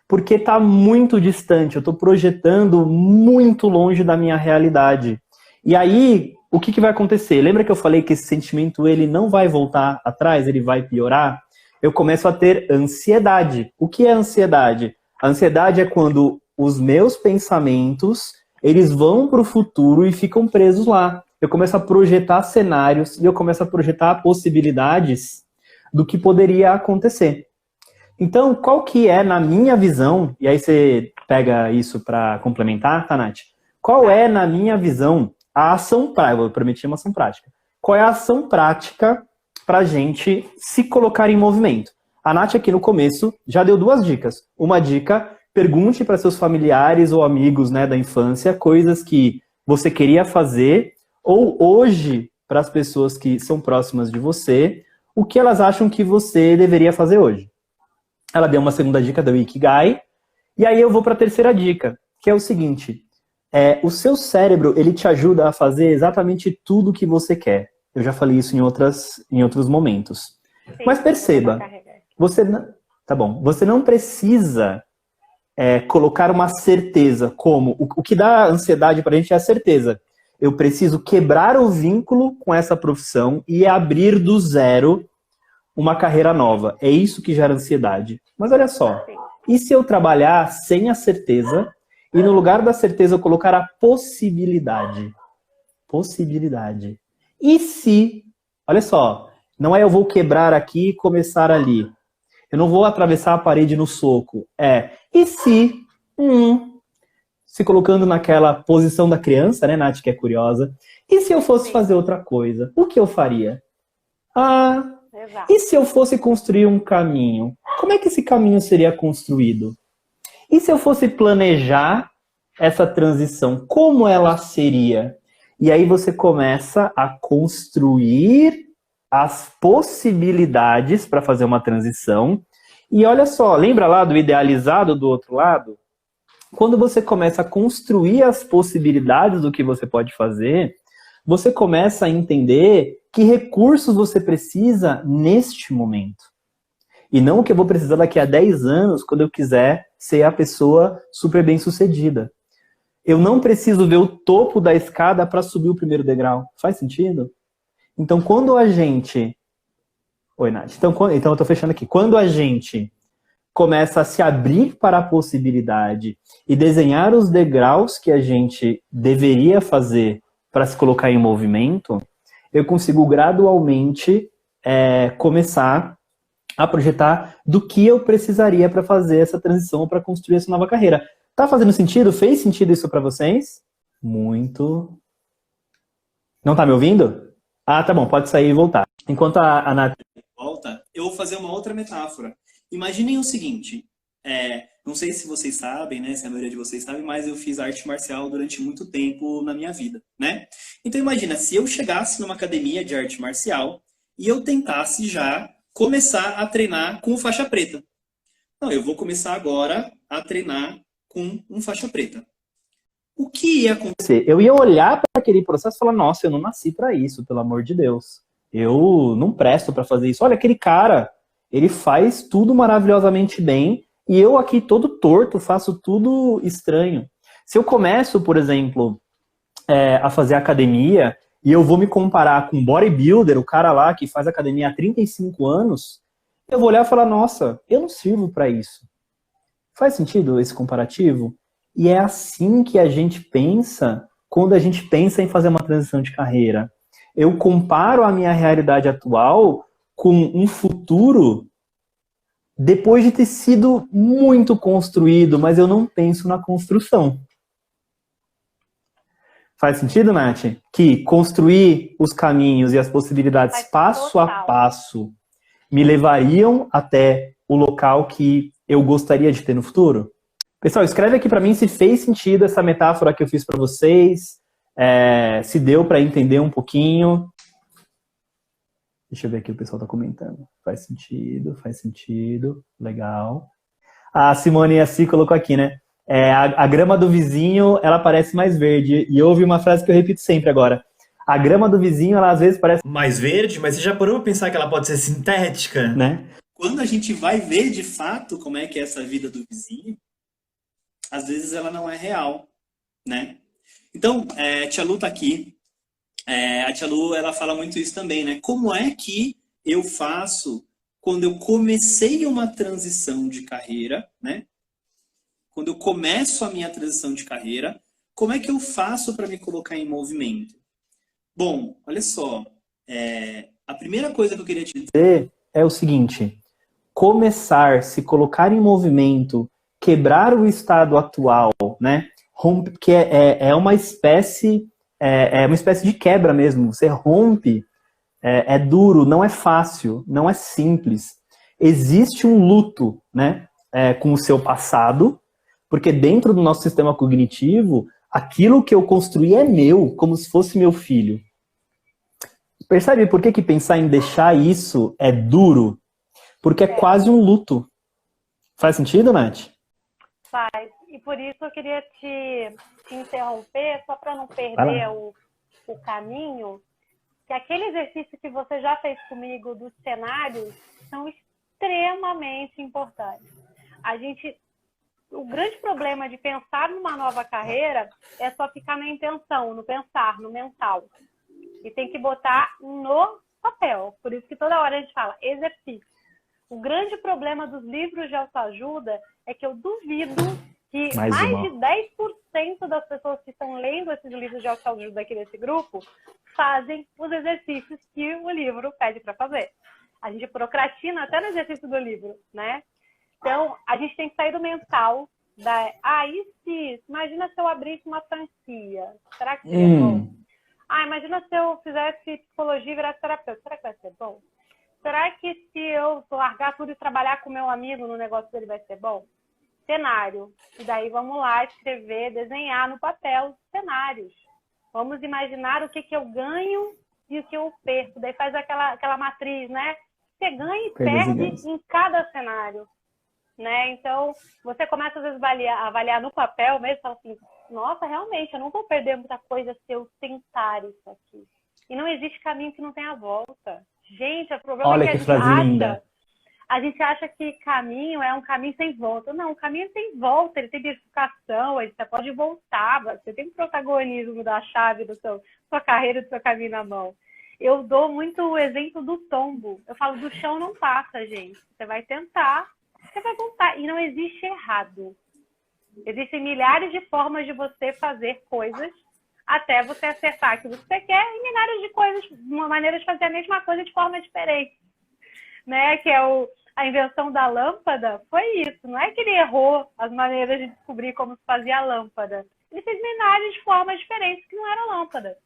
Porque está muito distante, eu estou projetando muito longe da minha realidade. E aí, o que que vai acontecer? Lembra que eu falei que esse sentimento ele não vai voltar atrás, ele vai piorar? Eu começo a ter ansiedade. O que é ansiedade? A ansiedade é quando os meus pensamentos eles vão para o futuro e ficam presos lá. Eu começo a projetar cenários e eu começo a projetar possibilidades do que poderia acontecer. Então, qual que é, na minha visão, e aí você pega isso para complementar, tá, Nath? Qual é, na minha visão, a ação prática? Eu prometi uma ação prática. Qual é a ação prática para a gente se colocar em movimento? A Nath aqui no começo já deu 2 dicas. Uma dica, pergunte para seus familiares ou amigos, né, da infância coisas que você queria fazer, ou hoje, para as pessoas que são próximas de você, o que elas acham que você deveria fazer hoje. Ela deu uma segunda dica do Ikigai, e aí eu vou para a terceira dica, que é o seguinte, o seu cérebro, ele te ajuda a fazer exatamente tudo o que você quer. Eu já falei isso em outros momentos. Sim, mas perceba, você não precisa colocar uma certeza, como o que dá ansiedade para a gente é a certeza. Eu preciso quebrar o vínculo com essa profissão e abrir do zero uma carreira nova. É isso que gera ansiedade. Mas olha só, e se eu trabalhar sem a certeza e no lugar da certeza eu colocar a possibilidade? Possibilidade. E se, olha só, não é eu vou quebrar aqui e começar ali. Eu não vou atravessar a parede no soco. E se colocando naquela posição da criança, né, Nath, que é curiosa. E se eu fosse fazer outra coisa? O que eu faria? Exato. E se eu fosse construir um caminho? Como é que esse caminho seria construído? E se eu fosse planejar essa transição? Como ela seria? E aí você começa a construir as possibilidades para fazer uma transição. E olha só, lembra lá do idealizado do outro lado? Quando você começa a construir as possibilidades do que você pode fazer, você começa a entender que recursos você precisa neste momento. E não o que eu vou precisar daqui a 10 anos, quando eu quiser ser a pessoa super bem-sucedida. Eu não preciso ver o topo da escada para subir o primeiro degrau. Faz sentido? Então, quando a gente... Oi, Nath. Então eu estou fechando aqui. Quando a gente começa a se abrir para a possibilidade e desenhar os degraus que a gente deveria fazer para se colocar em movimento, eu consigo gradualmente começar a projetar do que eu precisaria para fazer essa transição, para construir essa nova carreira. Tá fazendo sentido? Fez sentido isso para vocês? Muito. Não tá me ouvindo? Ah, tá bom, pode sair e voltar. Enquanto a Nath volta, eu vou fazer uma outra metáfora. Imaginem o seguinte, não sei se vocês sabem, né, se a maioria de vocês sabe, mas eu fiz arte marcial durante muito tempo na minha vida, né? Então imagina, se eu chegasse numa academia de arte marcial e eu tentasse já começar a treinar com faixa preta. Não, eu vou começar agora a treinar com um faixa preta. O que ia acontecer? Eu ia olhar para aquele processo e falar, nossa, eu não nasci para isso, pelo amor de Deus. Eu não presto para fazer isso. Olha, aquele cara, ele faz tudo maravilhosamente bem e eu aqui todo torto, faço tudo estranho. Se eu começo, por exemplo, a fazer academia e eu vou me comparar com um bodybuilder, o cara lá que faz academia há 35 anos, eu vou olhar e falar, nossa, eu não sirvo para isso. Faz sentido esse comparativo? E é assim que a gente pensa quando a gente pensa em fazer uma transição de carreira. Eu comparo a minha realidade atual com um futuro depois de ter sido muito construído, mas eu não penso na construção. Faz sentido, Nath? Que construir os caminhos e as possibilidades passo a passo me levariam até o local que eu gostaria de ter no futuro? Pessoal, escreve aqui para mim se fez sentido essa metáfora que eu fiz para vocês, se deu para entender um pouquinho. Deixa eu ver aqui, o pessoal está comentando. Faz sentido, legal. A Simone Assi colocou aqui, né? A grama do vizinho, ela parece mais verde. E houve uma frase que eu repito sempre agora. A grama do vizinho, ela às vezes parece mais verde, mas você já parou para pensar que ela pode ser sintética? Né? Quando a gente vai ver de fato como é que é essa vida do vizinho, às vezes ela não é real, né? Então, a Tia Lu tá aqui. A Tia Lu, ela fala muito isso também, né? Como é que eu faço quando eu comecei uma transição de carreira, né? Quando eu começo a minha transição de carreira, como é que eu faço para me colocar em movimento? Bom, olha só. A primeira coisa que eu queria te dizer é o seguinte. Começar, se colocar em movimento, quebrar o estado atual, né? Que é uma espécie de quebra mesmo. Você rompe, é duro, não é fácil, não é simples. Existe um luto, né? Com o seu passado, porque dentro do nosso sistema cognitivo, Aquilo que eu construí é meu, como se fosse meu filho. Percebe por que pensar em deixar isso é duro? Porque é quase um luto. Faz sentido, Nath? Faz. E por isso eu queria te interromper, só para não perder o caminho, que aquele exercício que você já fez comigo dos cenários são extremamente importantes. O grande problema de pensar numa nova carreira é só ficar na intenção, no pensar, no mental. E tem que botar no papel. Por isso que toda hora a gente fala exercício. O grande problema dos livros de autoajuda é que eu duvido que mais de 10% das pessoas que estão lendo esses livros de autoajuda aqui nesse grupo fazem os exercícios que o livro pede para fazer. A gente procrastina até no exercício do livro, né? Então, a gente tem que sair do mental imagina se eu abrisse uma franquia. Será que seria bom? Imagina se eu fizesse psicologia e virasse terapeuta. Será que vai ser bom? Será que se eu largar tudo e trabalhar com meu amigo no negócio dele vai ser bom? Cenário. E daí vamos lá escrever, desenhar no papel cenários. Vamos imaginar o que eu ganho e o que eu perco. Daí faz aquela matriz, né? Você ganha e perde em cada cenário. Né? Então, você começa às vezes a avaliar no papel mesmo, fala assim, nossa, realmente, eu não vou perder muita coisa se eu tentar isso aqui. E não existe caminho que não tenha volta. Gente, o problema Olha é que que frase linda. A gente acha que caminho é um caminho sem volta. Não, o caminho tem volta, ele tem bifurcação, você pode voltar, você tem protagonismo da chave da sua carreira, do seu caminho na mão. Eu dou muito o exemplo do tombo. Eu falo, do chão não passa, gente. Você vai tentar, você vai voltar. E não existe errado. Existem milhares de formas de você fazer coisas até você acertar aquilo que você quer e milhares de coisas, uma maneira de fazer a mesma coisa de forma diferente. Né? Que é a invenção da lâmpada, foi isso. Não é que ele errou as maneiras de descobrir como se fazia a lâmpada. Ele fez milhares de formas diferentes que não era lâmpada.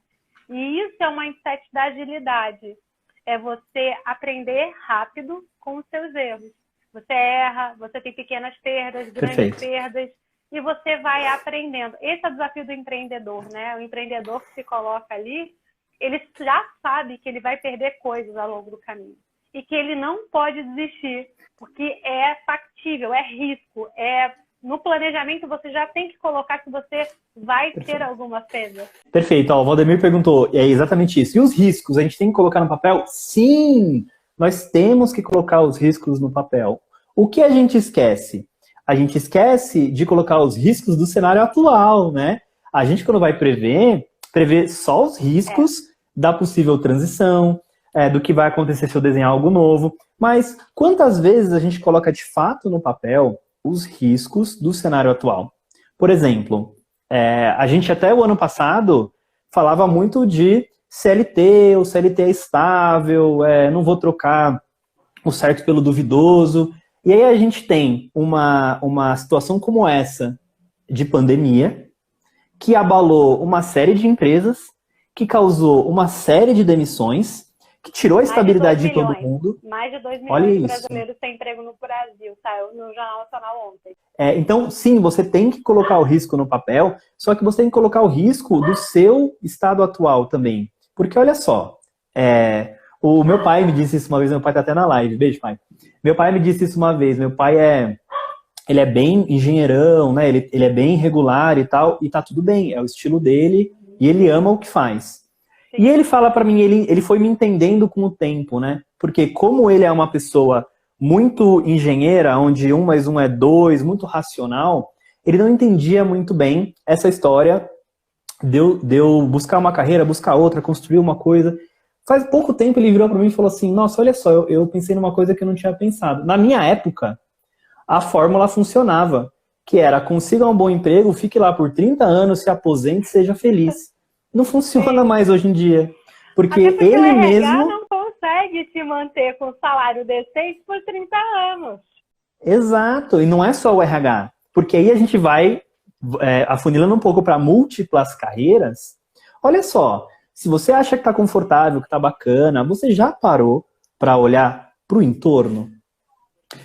E isso é uma mindset da agilidade. É você aprender rápido com os seus erros. Você erra, você tem pequenas perdas, grandes perdas, e você vai aprendendo. Esse é o desafio do empreendedor, né? O empreendedor que se coloca ali, ele já sabe que ele vai perder coisas ao longo do caminho. E que ele não pode desistir, porque é factível, é risco. No planejamento, você já tem que colocar que você vai ter alguma perda. Perfeito. O Valdemir perguntou, é exatamente isso. E os riscos, a gente tem que colocar no papel? Sim! Nós temos que colocar os riscos no papel. O que a gente esquece? A gente esquece de colocar os riscos do cenário atual, né? A gente, quando vai prever só os riscos da possível transição, do que vai acontecer se eu desenhar algo novo. Mas quantas vezes a gente coloca de fato no papel os riscos do cenário atual? Por exemplo, a gente até o ano passado falava muito de CLT, o CLT é estável, não vou trocar o certo pelo duvidoso. E aí a gente tem uma situação como essa de pandemia, que abalou uma série de empresas, que causou uma série de demissões, que tirou a estabilidade de todo mundo. Mais de 2 milhões de brasileiros sem emprego no Brasil, saiu no Jornal Nacional ontem. Então, sim, você tem que colocar o risco no papel, só que você tem que colocar o risco do seu estado atual também. Porque, olha só, o meu pai me disse isso uma vez, meu pai tá até na live, beijo, pai. Meu pai me disse isso uma vez, meu pai ele é bem engenheirão, né? Ele é bem regular e tal, e tá tudo bem, é o estilo dele, e ele ama o que faz. Sim. E ele fala pra mim, ele foi me entendendo com o tempo, né? Porque como ele é uma pessoa muito engenheira, onde 1 mais 1 é 2, muito racional, ele não entendia muito bem essa história de eu buscar uma carreira, buscar outra, construir uma coisa. Faz pouco tempo ele virou para mim e falou assim, nossa, olha só, eu pensei numa coisa que eu não tinha pensado. Na minha época, a fórmula funcionava, que era, consiga um bom emprego, fique lá por 30 anos, se aposente, seja feliz. Não funciona mais hoje em dia. Porque ele o RH mesmo não consegue se manter com salário decente por 30 anos. Exato, e não é só o RH. Porque aí a gente vai afunilando um pouco para múltiplas carreiras. Olha só, se você acha que está confortável, que está bacana, você já parou para olhar para o entorno?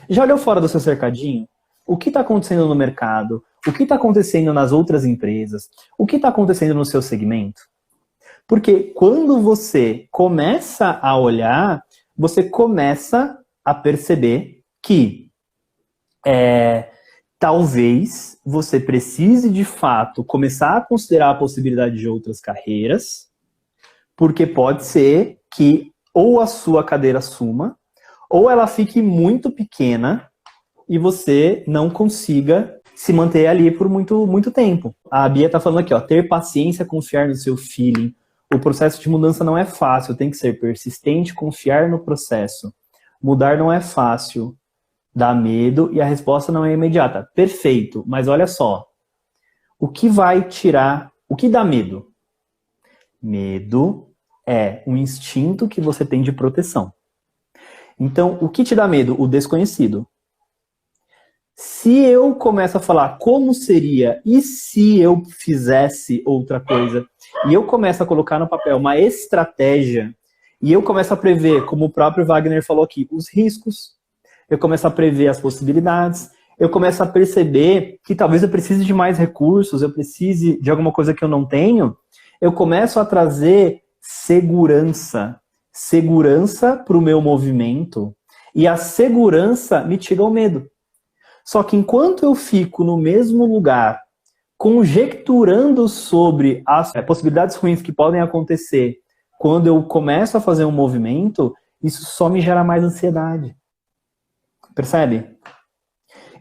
Já olhou fora do seu cercadinho? O que está acontecendo no mercado? O que está acontecendo nas outras empresas? O que está acontecendo no seu segmento? Porque quando você começa a olhar, você começa a perceber que talvez você precise, de fato, começar a considerar a possibilidade de outras carreiras, porque pode ser que ou a sua cadeira suma, ou ela fique muito pequena e você não consiga se manter ali por muito, muito tempo. A Bia está falando aqui, ó, ter paciência, confiar no seu feeling. O processo de mudança não é fácil, tem que ser persistente, confiar no processo. Mudar não é fácil, dá medo e a resposta não é imediata. Perfeito, mas olha só. O que vai tirar... O que dá medo? Medo é um instinto que você tem de proteção. Então, o que te dá medo? O desconhecido. Se eu começo a falar como seria e se eu fizesse outra coisa, e eu começo a colocar no papel uma estratégia, e eu começo a prever, como o próprio Wagner falou aqui, os riscos, eu começo a prever as possibilidades, eu começo a perceber que talvez eu precise de mais recursos, eu precise de alguma coisa que eu não tenho, eu começo a trazer segurança. Segurança para o meu movimento, e a segurança mitiga o medo. Só que enquanto eu fico no mesmo lugar, conjecturando sobre as possibilidades ruins que podem acontecer quando eu começo a fazer um movimento, isso só me gera mais ansiedade. Percebe?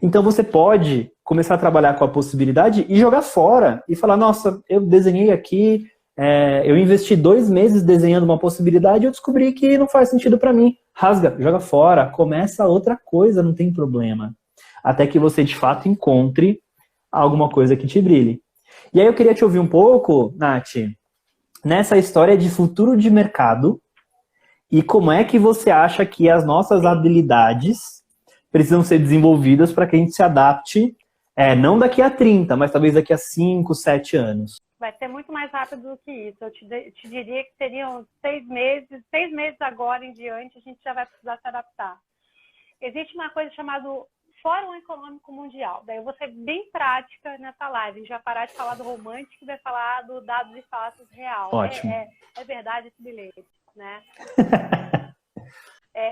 Então você pode começar a trabalhar com a possibilidade e jogar fora. E falar, nossa, eu desenhei aqui, eu investi 2 meses desenhando uma possibilidade e eu descobri que não faz sentido para mim. Rasga, joga fora, começa outra coisa, não tem problema. Até que você, de fato, encontre alguma coisa que te brilhe. E aí eu queria te ouvir um pouco, Nath, nessa história de futuro de mercado e como é que você acha que as nossas habilidades precisam ser desenvolvidas para que a gente se adapte, não daqui a 30, mas talvez daqui a 5, 7 anos. Vai ser muito mais rápido do que isso. Eu te diria que seriam 6 meses. 6 meses agora em diante, a gente já vai precisar se adaptar. Existe uma coisa chamada Fórum Econômico Mundial. Daí eu vou ser bem prática nessa live. A gente vai parar de falar do romântico e vai falar do dados e fatos real. Ótimo. É verdade esse bilhete, né?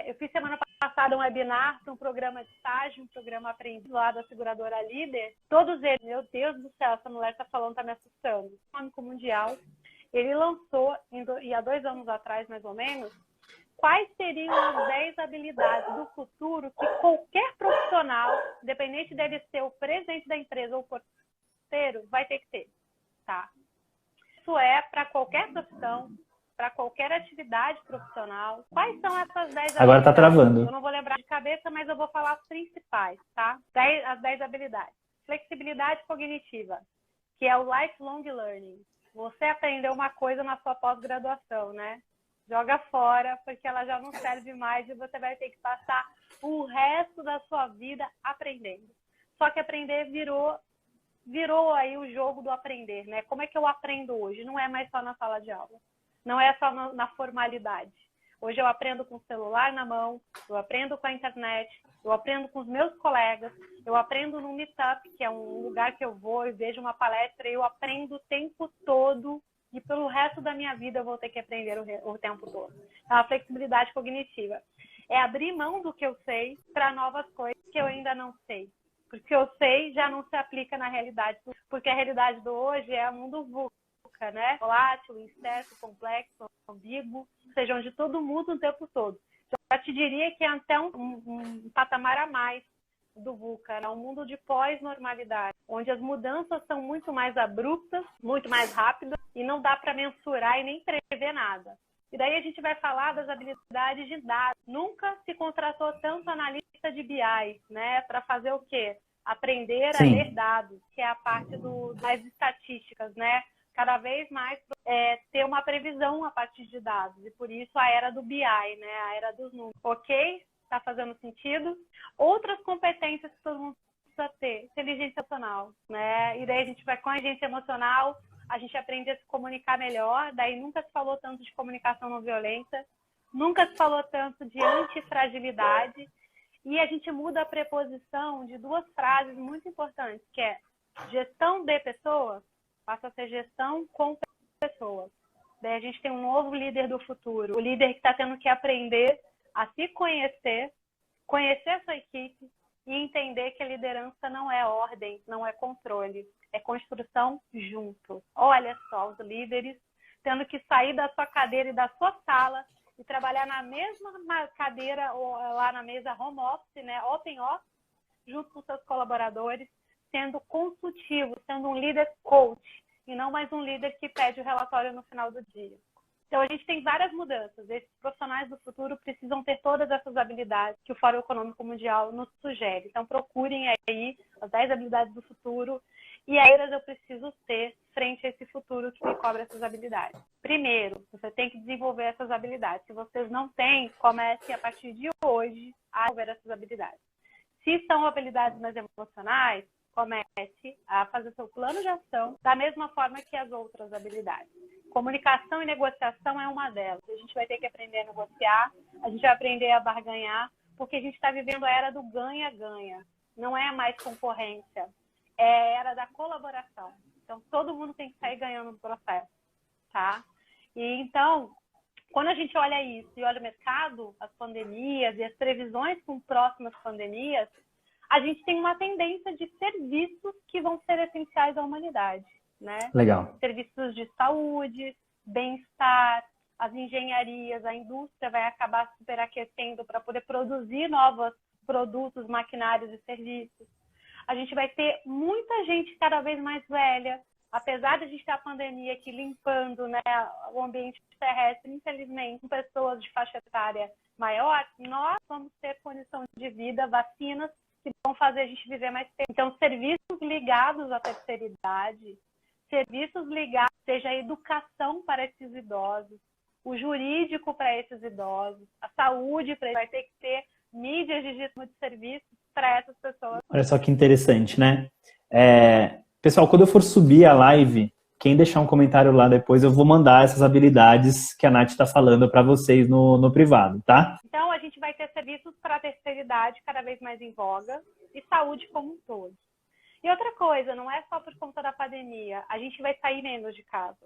Eu fiz semana passada um webinar para um programa de estágio, um programa aprendido lá da seguradora Líder. Todos eles, meu Deus do céu, essa mulher está falando, está me assustando. O Econômico Mundial, ele lançou, há 2 anos atrás, mais ou menos, quais seriam as 10 habilidades do futuro que qualquer profissional, independente dele ser o presidente da empresa ou o porteiro, vai ter que ter, tá? Isso é para qualquer profissão, para qualquer atividade profissional. Quais são essas 10 habilidades? Agora tá travando. Eu não vou lembrar de cabeça, mas eu vou falar as principais, tá? As 10 habilidades. Flexibilidade cognitiva, que é o lifelong learning. Você aprendeu uma coisa na sua pós-graduação, né? Joga fora, porque ela já não serve mais e você vai ter que passar o resto da sua vida aprendendo. Só que aprender virou aí o jogo do aprender, né? Como é que eu aprendo hoje? Não é mais só na sala de aula. Não é só na formalidade. Hoje eu aprendo com o celular na mão, eu aprendo com a internet, eu aprendo com os meus colegas, eu aprendo no Meetup, que é um lugar que eu vou e vejo uma palestra, e eu aprendo o tempo todo. E pelo resto da minha vida eu vou ter que aprender o tempo todo. Então, a flexibilidade cognitiva é abrir mão do que eu sei para novas coisas que eu ainda não sei. Porque o que eu sei já não se aplica na realidade. Porque a realidade do hoje é o mundo VUCA, né? Volátil, incerto, complexo, ambíguo, ou seja, onde todo muda o tempo todo. Já te diria que é até um patamar a mais do VUCA, né? Um mundo de pós-normalidade, onde as mudanças são muito mais abruptas, muito mais rápidas, e não dá para mensurar e nem prever nada. E daí a gente vai falar das habilidades de dados. Nunca se contratou tanto analista de BI, né? Para fazer o quê? Aprender a ler dados, que é a parte das estatísticas, né? Cada vez mais ter uma previsão a partir de dados. E por isso a era do BI, né? A era dos números. Ok? Está fazendo sentido? Outras competências que todo mundo precisa ter. Inteligência emocional, né? E daí a gente vai com a inteligência emocional, a gente aprende a se comunicar melhor. Daí nunca se falou tanto de comunicação não violenta, nunca se falou tanto de antifragilidade. E a gente muda a preposição de 2 frases muito importantes, que é gestão de pessoas passa a ser gestão com pessoas. Daí a gente tem um novo líder do futuro, o líder que está tendo que aprender a se conhecer, conhecer a sua equipe e entender que a liderança não é ordem, não é controle, é construção junto. Olha só, os líderes tendo que sair da sua cadeira e da sua sala e trabalhar na mesma cadeira ou lá na mesa home office, né, open office, junto com seus colaboradores, sendo consultivo, sendo um líder coach, e não mais um líder que pede o relatório no final do dia. Então, a gente tem várias mudanças. Esses profissionais do futuro precisam ter todas essas habilidades que o Fórum Econômico Mundial nos sugere. Então, procurem aí as 10 habilidades do futuro e aí eu preciso ter frente a esse futuro que me cobra essas habilidades. Primeiro, você tem que desenvolver essas habilidades. Se vocês não têm, comece a partir de hoje a desenvolver essas habilidades. Se são habilidades mais emocionais, comece a fazer seu plano de ação da mesma forma que as outras habilidades. Comunicação e negociação é uma delas. A gente vai ter que aprender a negociar, a gente vai aprender a barganhar, porque a gente está vivendo a era do ganha-ganha. Não é mais concorrência, é a era da colaboração. Então, todo mundo tem que sair ganhando no processo, tá? E então, quando a gente olha isso e olha o mercado, as pandemias e as previsões com próximas pandemias, a gente tem uma tendência de serviços que vão ser essenciais à humanidade, né? Legal. Serviços de saúde, bem-estar, as engenharias, a indústria vai acabar superaquecendo para poder produzir novos produtos, maquinários e serviços. A gente vai ter muita gente cada vez mais velha, apesar de a gente ter a pandemia aqui limpando, né, o ambiente terrestre, infelizmente, com pessoas de faixa etária maior, nós vamos ter condição de vida, vacinas, que vão fazer a gente viver mais tempo. Então, serviços ligados à terceira idade, serviços ligados, seja a educação para esses idosos, o jurídico para esses idosos, a saúde, vai ter que ter mídias digitais de serviços para essas pessoas. Olha só que interessante, né? Pessoal, quando eu for subir a live, quem deixar um comentário lá depois, eu vou mandar essas habilidades que a Nath está falando para vocês no privado, tá? Então, a gente vai ter serviços para a terceira idade cada vez mais em voga e saúde como um todo. E outra coisa, não é só por conta da pandemia, a gente vai sair menos de casa.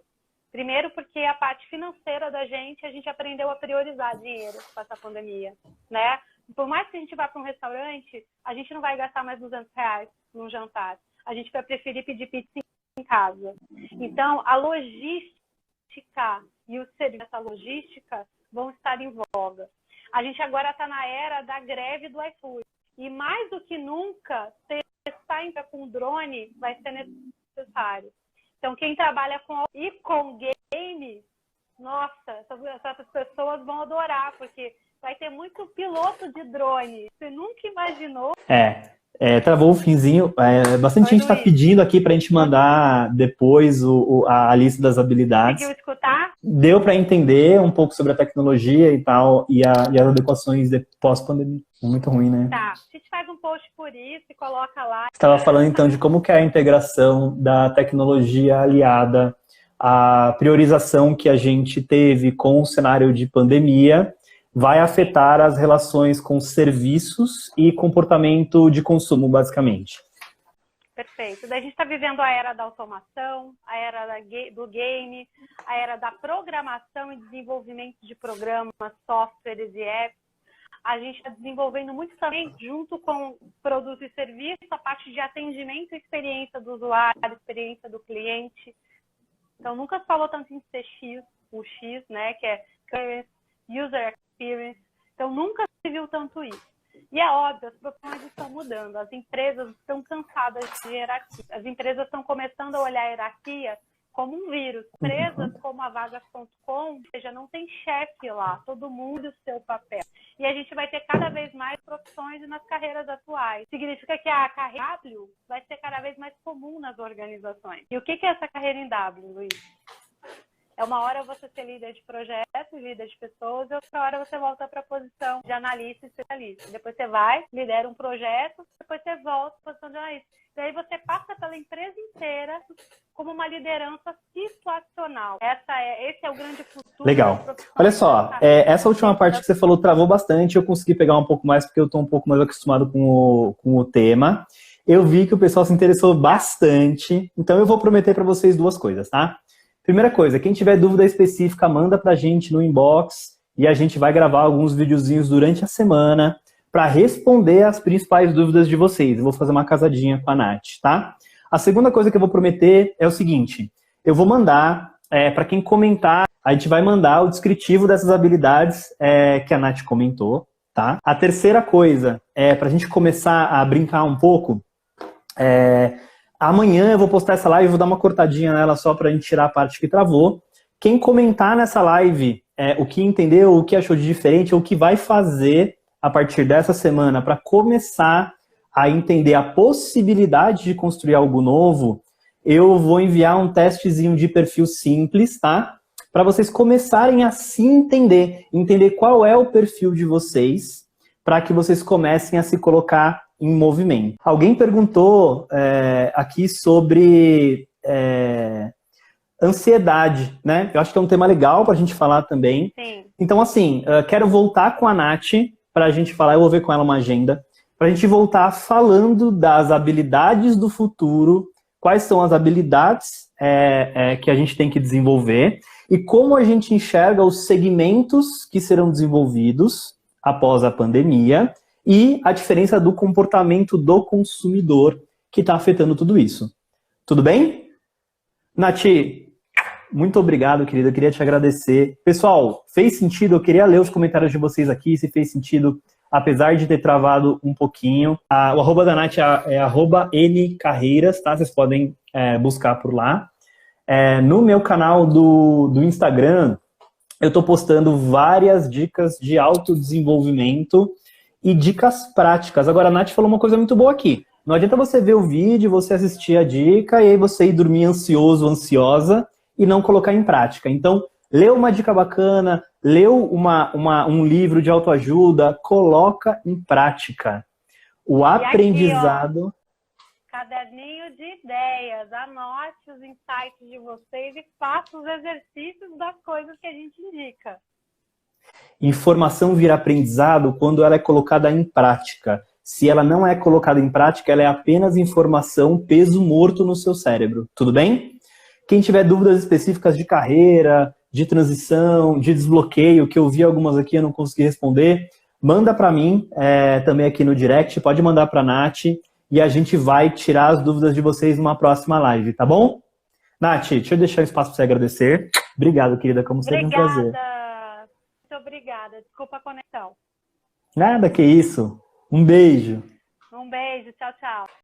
Primeiro porque a parte financeira da gente, a gente aprendeu a priorizar dinheiro com essa pandemia, né? Por mais que a gente vá para um restaurante, a gente não vai gastar mais R$200 num jantar. A gente vai preferir pedir pizza em casa. Então, a logística e o serviço dessa logística vão estar em voga. A gente agora está na era da greve do iFood. E mais do que nunca, testar ainda com drone vai ser necessário. Então, quem trabalha com game, nossa, essas pessoas vão adorar, porque vai ter muito piloto de drone. Você nunca imaginou? Travou o finzinho. Bastante gente está pedindo aqui para a gente mandar depois a lista das habilidades. Conseguiu escutar? Deu para entender um pouco sobre a tecnologia e tal, e as adequações de pós-pandemia. Muito ruim, né? Tá, a gente faz um post por isso e coloca lá. Você estava falando então de como que é a integração da tecnologia aliada à priorização que a gente teve com o cenário de pandemia vai afetar as relações com serviços e comportamento de consumo, basicamente. Perfeito. Daí a gente está vivendo a era da automação, a era do game, a era da programação e desenvolvimento de programas, softwares e apps. A gente está desenvolvendo muito também, junto com produtos e serviços, a parte de atendimento e experiência do usuário, experiência do cliente. Então, nunca se falou tanto em CX, o X, né, que é User Experience. Então, nunca se viu tanto isso. E é óbvio, as profissões estão mudando, as empresas estão cansadas de hierarquia. As empresas estão começando a olhar a hierarquia como um vírus. Empresas como a Vagas.com, ou seja, não tem chefe lá, todo mundo o seu papel. E a gente vai ter cada vez mais profissões nas carreiras atuais. Significa que a carreira W vai ser cada vez mais comum nas organizações. E o que é essa carreira em W, Luiz? É uma hora você ser líder de projetos, líder de pessoas, e outra hora você volta para a posição de analista e especialista. Depois você vai, lidera um projeto, depois você volta para a posição de analista. E aí você passa pela empresa inteira como uma liderança situacional. Esse é o grande futuro. Legal. Olha só, essa última parte que você falou travou bastante, eu consegui pegar um pouco mais porque eu estou um pouco mais acostumado com o tema. eu vi que o pessoal se interessou bastante, então eu vou prometer para vocês duas coisas, tá? Primeira coisa, quem tiver dúvida específica, manda pra gente no inbox e a gente vai gravar alguns videozinhos durante a semana para responder as principais dúvidas de vocês. Eu vou fazer uma casadinha com a Nath, tá? A segunda coisa que eu vou prometer é o seguinte, eu vou mandar, para quem comentar, a gente vai mandar o descritivo dessas habilidades que a Nath comentou, tá? A terceira coisa, para a gente começar a brincar um pouco, amanhã eu vou postar essa live, vou dar uma cortadinha nela só para a gente tirar a parte que travou. Quem comentar nessa live o que entendeu, o que achou de diferente, ou o que vai fazer a partir dessa semana para começar a entender a possibilidade de construir algo novo, eu vou enviar um testezinho de perfil simples, tá? Para vocês começarem a se entender qual é o perfil de vocês, para que vocês comecem a se colocar em movimento. Alguém perguntou aqui sobre ansiedade, né? Eu acho que é um tema legal para a gente falar também. Sim. Então, assim, quero voltar com a Nath para a gente falar, eu vou ver com ela uma agenda, para a gente voltar falando das habilidades do futuro, quais são as habilidades que a gente tem que desenvolver e como a gente enxerga os segmentos que serão desenvolvidos após a pandemia e a diferença do comportamento do consumidor que está afetando tudo isso. Tudo bem? Nath, muito obrigado, querida. Eu queria te agradecer. Pessoal, fez sentido? Eu queria ler os comentários de vocês aqui, se fez sentido, apesar de ter travado um pouquinho. O arroba da Nath é @ncarreiras, tá? Vocês podem buscar por lá. No meu canal do Instagram, eu estou postando várias dicas de autodesenvolvimento e dicas práticas. Agora, a Nath falou uma coisa muito boa aqui. Não adianta você ver o vídeo, você assistir a dica e aí você ir dormir ansioso, ansiosa e não colocar em prática. Então, leu uma dica bacana, leu um livro de autoajuda, coloca em prática. O aprendizado... Aqui, caderninho de ideias, anote os insights de vocês e faça os exercícios das coisas que a gente indica. Informação vira aprendizado quando ela é colocada em prática. Se ela não é colocada em prática, ela é apenas informação, peso morto no seu cérebro. Tudo bem? Quem tiver dúvidas específicas de carreira, de transição, de desbloqueio, que eu vi algumas aqui e eu não consegui responder, manda para mim, também aqui no direct, pode mandar para a Nath e a gente vai tirar as dúvidas de vocês numa próxima live, tá bom? Nath, deixa eu deixar um espaço para você agradecer. Obrigado, querida, como sempre, um prazer. Muito obrigada. Desculpa a conexão. Nada, que isso. Um beijo. Um beijo. Tchau, tchau.